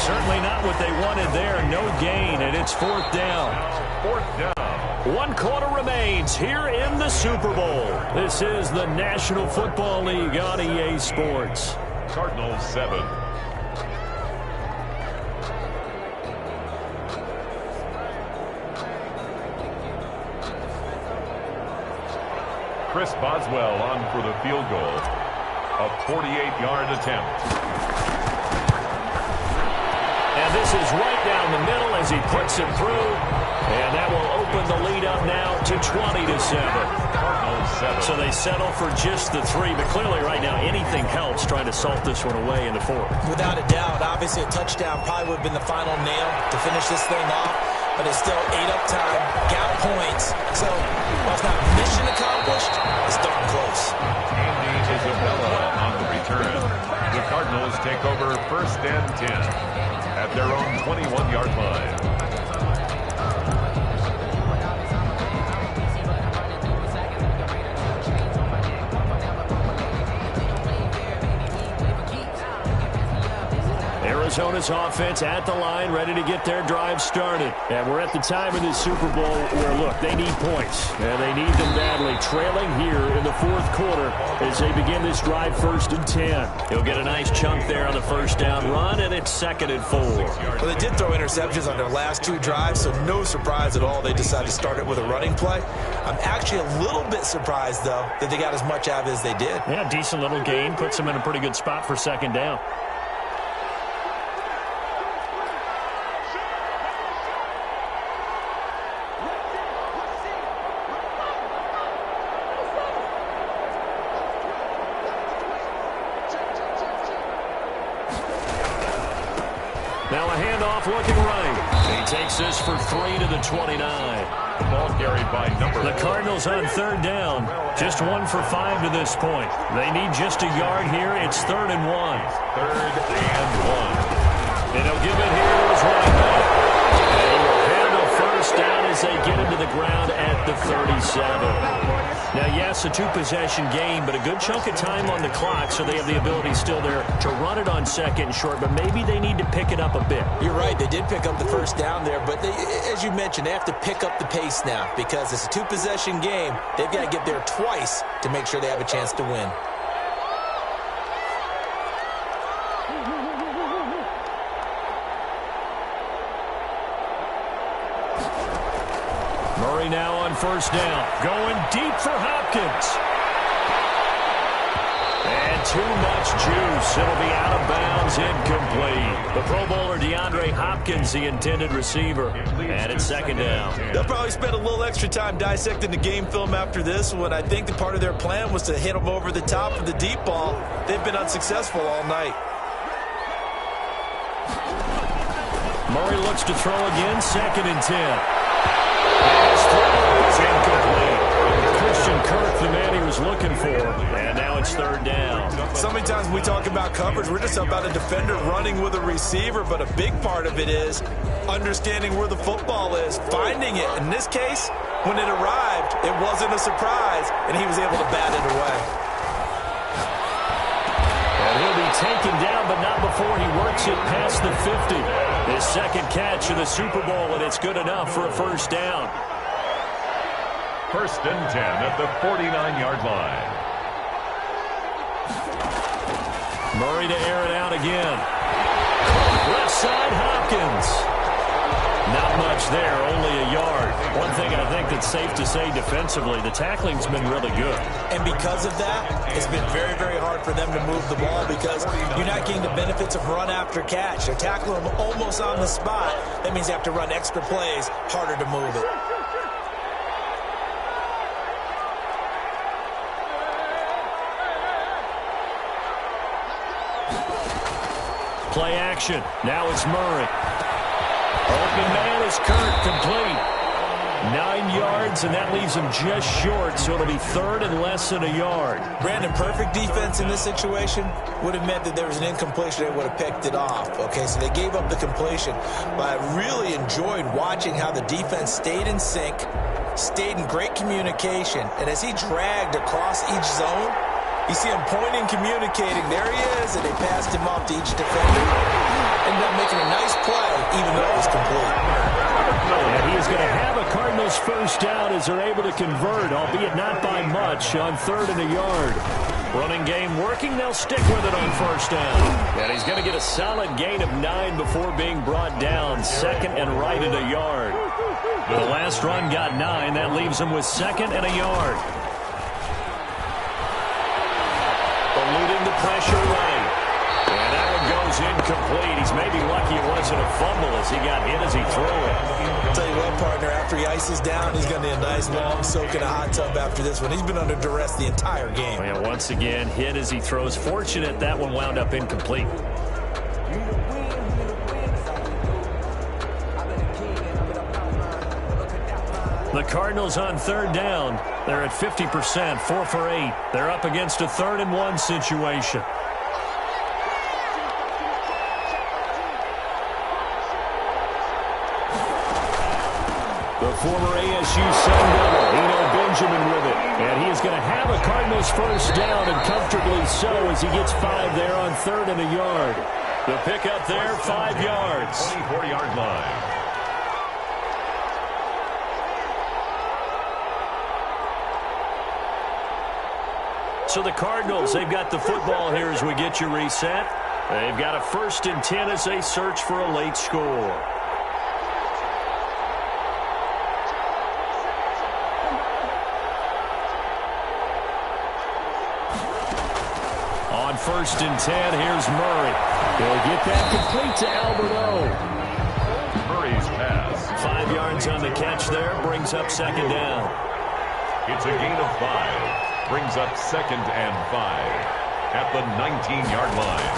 Certainly not what they wanted there. No gain, and it's 4th down. 4th down. 1 quarter remains here in the Super Bowl. This is the National Football League on EA Sports. Cardinals 7. Chris Boswell on for the field goal. A 48-yard attempt. And this is right down the middle as he puts it through. And that will open the lead up now to 20-7. So they settle for just the 3. But clearly right now anything helps trying to salt this one away in the 4th. Without a doubt, obviously a touchdown probably would have been the final nail to finish this thing off. But it's still ate up time, got points. So while it's not mission accomplished, it's darn close. Andy Isabella on the return. The Cardinals take over 1st and 10 at their own 21-yard line. Arizona's offense at the line, ready to get their drive started. And we're at the time in this Super Bowl where, look, they need points. And they need them badly. Trailing here in the 4th quarter as they begin this drive 1st and 10. He'll get a nice chunk there on the 1st down run, and it's 2nd and 4. Well, they did throw interceptions on their last 2 drives, so no surprise at all they decided to start it with a running play. I'm actually a little bit surprised, though, that they got as much out of it as they did. Yeah, decent little gain. Puts them in a pretty good spot for 2nd down. Now a handoff looking right. He takes this for 3 to the 29. The ball carried by number. The Cardinals on 3rd down. Just 1 for 5 to this point. They need just a yard here. It's 3rd and 1. 3rd and 1. And he'll give it here to his running back. And he will handle 1st down as they get into the ground at the 37. Now, yes, a 2-possession game, but a good chunk of time on the clock, so they have the ability still there to run it on 2nd and short, but maybe they need to pick it up a bit. You're right. They did pick up the 1st down there, but they, as you mentioned, they have to pick up the pace now because it's a 2-possession game. They've got to get there twice to make sure they have a chance to win. Murray now on 1st down. Going deep for Hopkins. And too much juice. It'll be out of bounds, incomplete. The Pro Bowler DeAndre Hopkins, the intended receiver. And it's 2nd down. They'll probably spend a little extra time dissecting the game film after this one. I think the part of their plan was to hit them over the top of the deep ball. They've been unsuccessful all night. Murray looks to throw again, 2nd and 10. His throw is incomplete. Christian Kirk, the man he was looking for, and now it's 3rd down. So many times when we talk about coverage, we're just about a defender running with a receiver, but a big part of it is understanding where the football is, finding it. In this case, when it arrived, it wasn't a surprise, and he was able to bat it away. And he'll be taken down, but not before he works it past the 50. His 2nd catch in the Super Bowl, and it's good enough for a 1st down. 1st and 10 at the 49-yard line. Murray to air it out again. Left side, Hopkins. Not much there, only a yard. One thing I think that's safe to say defensively, the tackling's been really good. And because of that, it's been very, very hard for them to move the ball because you're not getting the benefits of run after catch. They're tackling them almost on the spot. That means they have to run extra plays, harder to move it. Play action. Now it's Murray. Open man is Kirk, complete. 9 yards, and that leaves him just short, so it'll be 3rd and less than a yard. Brandon, perfect defense in this situation would have meant that there was an incompletion. They would have picked it off. Okay, so they gave up the completion. But I really enjoyed watching how the defense stayed in sync, stayed in great communication, and as he dragged across each zone, you see him pointing, communicating. There he is, and they passed him off to each defender. Ended up making a nice play, even though it was complete. And he is going to have a Cardinals 1st down as they're able to convert, albeit not by much, on 3rd and a yard. Running game working. They'll stick with it on 1st down. And he's going to get a solid gain of 9 before being brought down. 2nd and right at a yard. The last run got 9. That leaves him with 2nd and a yard. incomplete. He's maybe lucky it wasn't a fumble as he got hit as he threw it. I'll tell you what, partner, after he ices down, he's going to need a nice long soak in a hot tub after this one. He's been under duress the entire game. And once again, hit as he throws. Fortunate that one wound up incomplete. The Cardinals on third down. They're at 50%, 4 for 8. They're up against a 3rd and 1 situation. The former ASU Sun Devil, Eno Benjamin with it. And he is going to have a Cardinals first down, and comfortably so as he gets 5 there on 3rd and a yard. The pickup there, 5 yards. 24-yard line. So the Cardinals, they've got the football here as we get you reset. They've got a 1st and 10 as they search for a late score. On 1st and 10, here's Murray. He'll get that complete to Albert O. Murray's pass. 5 yards on the catch there, brings up 2nd down. It's a gain of 5. Brings up 2nd and 5 at the 19-yard line.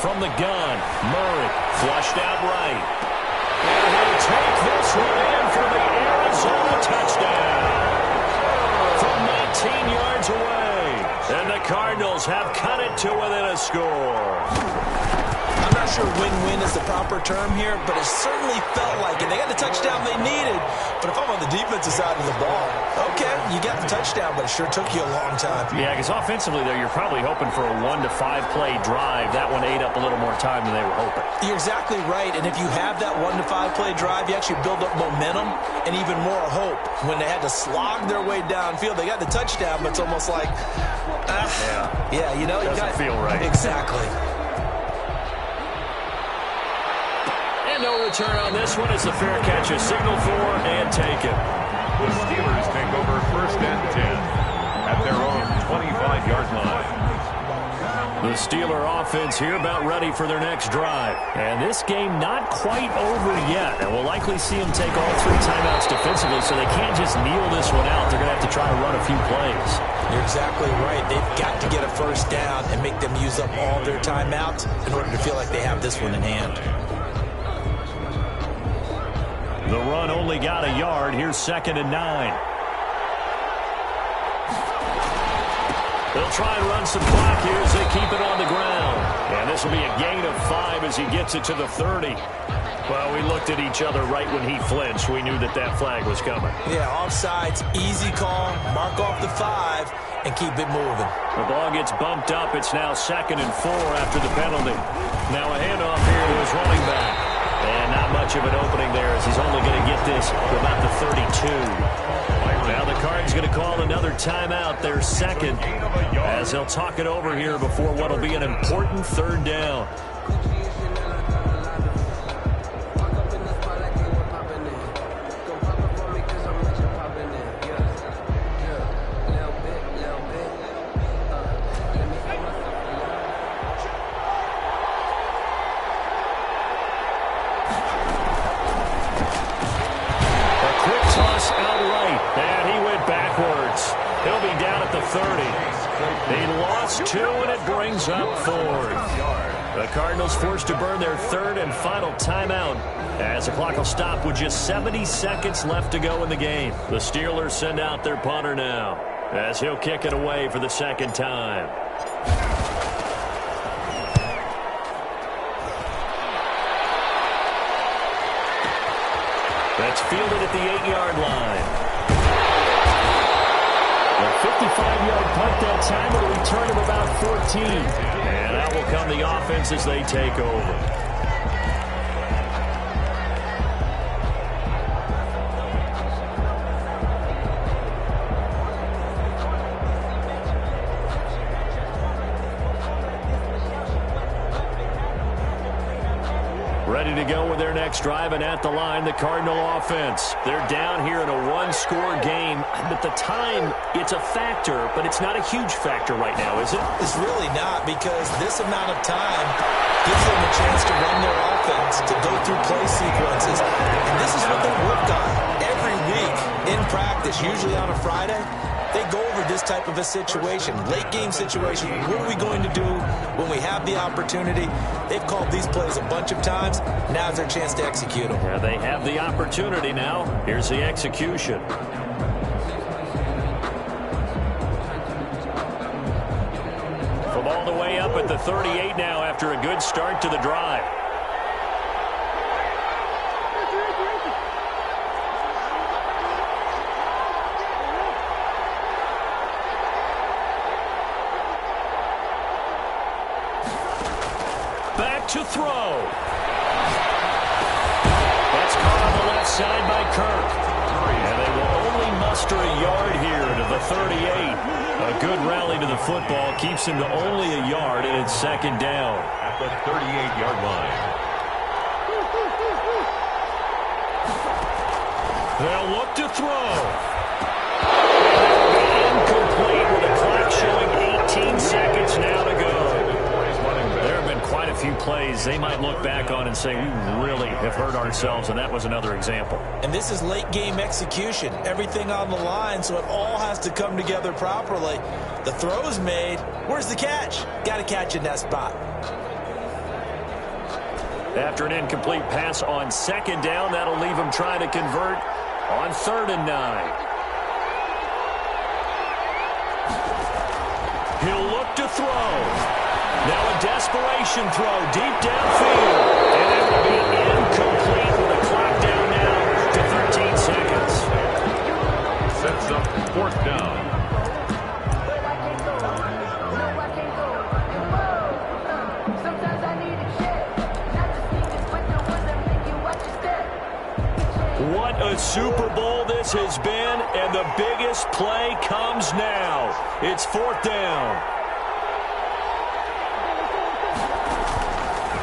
From the gun, Murray flushed out right. And he'll take this one in for the Arizona touchdown. From 19 yards away. And the Cardinals have cut it to within a score. I'm not sure win-win is the proper term here, but it certainly felt like it. They got the touchdown they needed, but if I'm on the defensive side of the ball, okay, you got the touchdown, but it sure took you a long time. Yeah, because offensively, though, you're probably hoping for a 1 to 5 play drive. That one ate up a little more time than they were hoping. You're exactly right, and if you have that 1 to 5 play drive, you actually build up momentum and even more hope. When they had to slog their way downfield, they got the touchdown, but it's almost like, yeah, you know, doesn't feel right. Exactly. No return on this one as the fair catch is signaled for and taken. The Steelers take over 1st and 10 at their own 25-yard line. The Steeler offense here about ready for their next drive. And this game not quite over yet. And we'll likely see them take all 3 timeouts defensively, so they can't just kneel this one out. They're going to have to try to run a few plays. You're exactly right. They've got to get a first down and make them use up all their timeouts in order to feel like they have this one in hand. The run only got a yard. Here's 2nd and 9. They'll try and run some clock here as they keep it on the ground. And this will be a gain of 5 as he gets it to the 30. Well, we looked at each other right when he flinched. We knew that that flag was coming. Yeah, offsides, easy call. Mark off the 5 and keep it moving. The ball gets bumped up. It's now 2nd and 4 after the penalty. Now a handoff here to his running back. And not much of an opening there as he's only going to get this to about the 32. Now the Card's going to call another timeout, their 2nd, as they'll talk it over here before what will be an important 3rd down. He'll be down at the 30. He lost 2, and it brings up 4th. The Cardinals forced to burn their 3rd and final timeout as the clock will stop with just 70 seconds left to go in the game. The Steelers send out their punter now as he'll kick it away for the 2nd time. That's fielded at the 8-yard line. A 55-yard punt that time, with a return of about 14. And out will come the offense as they take over. Ready to go with their next drive, and at the line, the Cardinal offense. They're down here in a one-score game. At the time, it's a factor, but it's not a huge factor right now, is it? It's really not, because this amount of time gives them a chance to run their offense, to go through play sequences. And this is what they work on every week in practice, usually on a Friday. They go over this type of a situation, late game situation. What are we going to do when we have the opportunity? They've called these plays a bunch of times. Now's their chance to execute them. Yeah, they have the opportunity now. Here's the execution. From all the way up at the 38 now after a good start to the drive. To throw. That's caught on the left side by Kirk. And they will only muster a yard here to the 38. A good rally to the football keeps them to only a yard, and it's second down. At the 38-yard line. They'll look to throw. Incomplete with the clock showing 18 seconds now to go. Quite a few plays they might look back on and say, we really have hurt ourselves, and that was another example. And this is late game execution. Everything on the line, so it all has to come together properly. The throw's made. Where's the catch? Got to catch in that spot. After an incomplete pass on second down, that'll leave him trying to convert on 3rd and 9. He'll look to throw. Now a desperation throw deep downfield. And it will be incomplete with the clock down now to 13 seconds. Sets up 4th down. What a Super Bowl this has been, and the biggest play comes now. It's 4th down.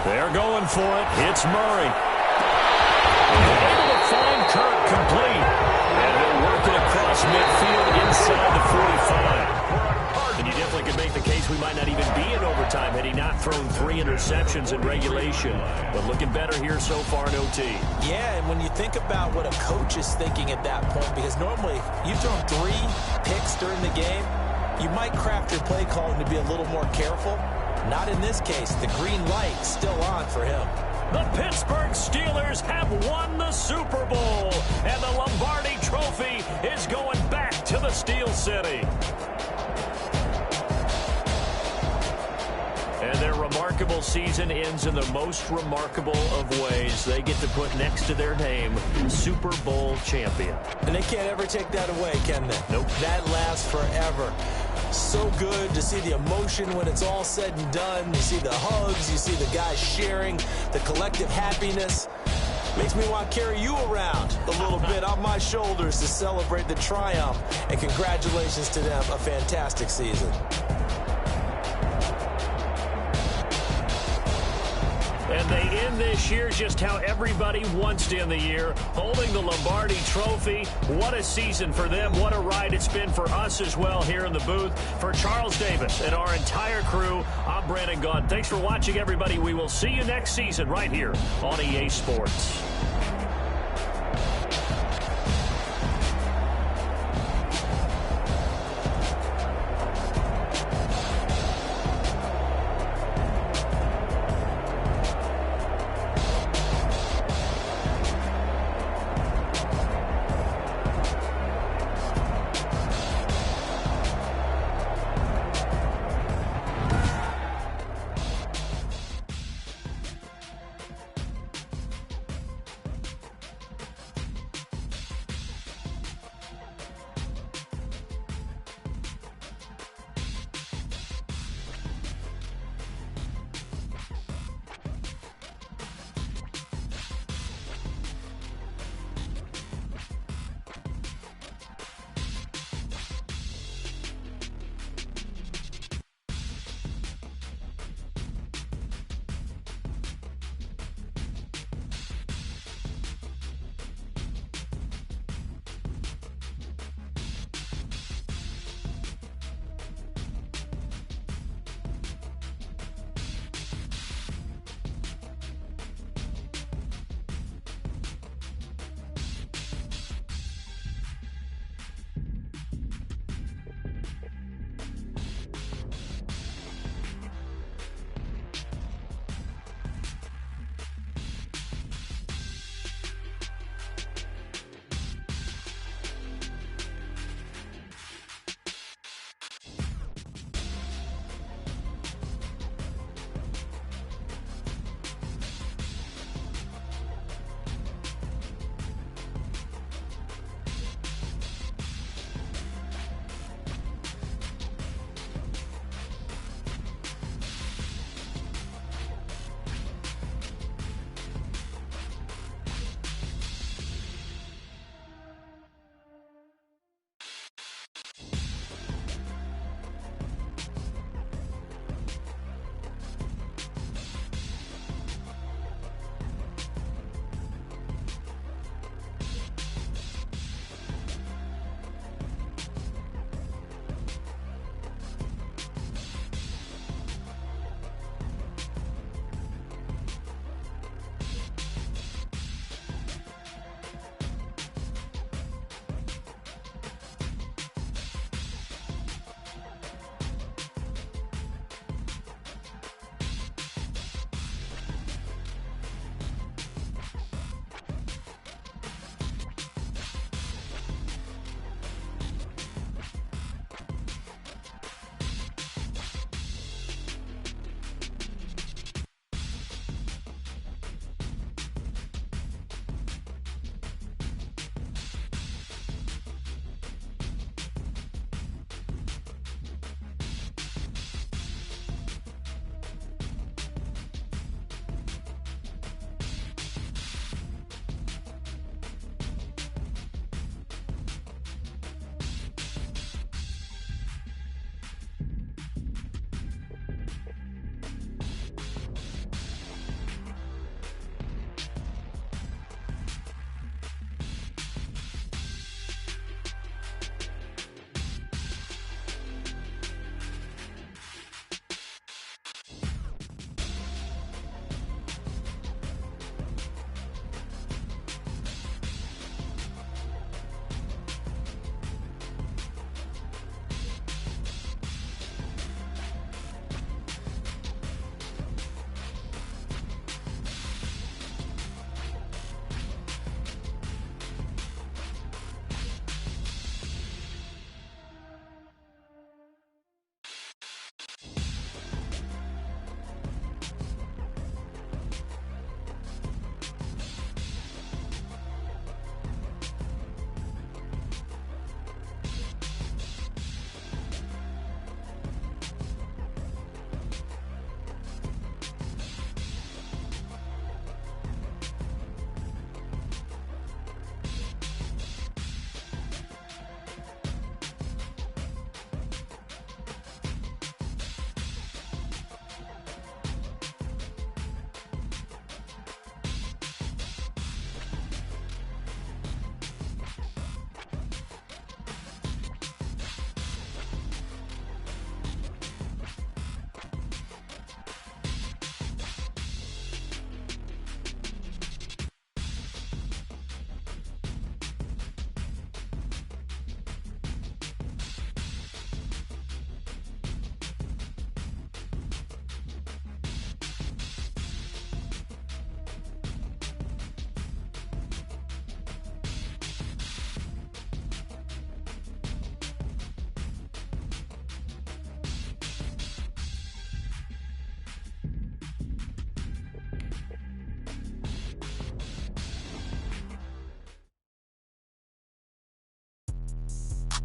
They're going for it. It's Murray. Able to find Kirk complete. And they'll work it across midfield inside the 45. And you definitely could make the case we might not even be in overtime had he not thrown 3 interceptions in regulation. But looking better here so far in OT. Yeah, and when you think about what a coach is thinking at that point, because normally you've thrown 3 picks during the game, you might craft your play calling to be a little more careful. Not in this case. The green light still on for him. The Pittsburgh Steelers have won the Super Bowl, and the Lombardi Trophy is going back to the Steel City. And their remarkable season ends in the most remarkable of ways. They get to put next to their name, Super Bowl champion. And they can't ever take that away, can they? Nope. That lasts forever. So good to see the emotion when it's all said and done. You see the hugs, you see the guys sharing, the collective happiness. Makes me want to carry you around a little bit on my shoulders to celebrate the triumph. And congratulations to them, a fantastic season. And they end this year just how everybody wants to end the year, holding the Lombardi Trophy. What a season for them. What a ride it's been for us as well here in the booth. For Charles Davis and our entire crew, I'm Brandon Gaudin. Thanks for watching, everybody. We will see you next season right here on EA Sports.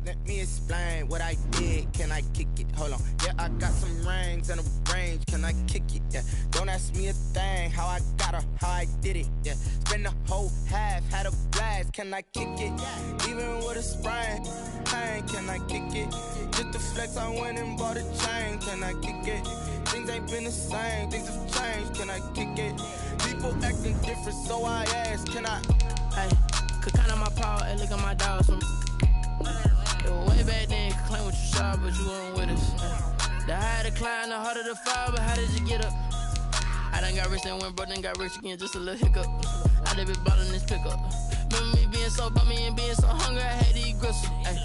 Let me explain what I did. Can I kick it? Hold on. Yeah, I got some rings and a range. Can I kick it? Yeah. Don't ask me a thing. How I got her, how I did it. Yeah. Spend the whole half, had a blast. Can I kick it? Even with a sprain, pain. Can I kick it? Just the flex, I went and bought a chain. Can I kick it? Things ain't been the same. Things have changed. Can I kick it? People acting different, so I ask. Can I? Hey, could count on my power and look at my dogs. It was way back then, could claim what you saw, but you weren't with us. The higher the climb, the harder the fall, but how did you get up? I done got rich and went broke, then got rich again, just a little hiccup. I done been ballin' this pickup. Remember me being so bummy and being so hungry, I had to eat gristle. Ay,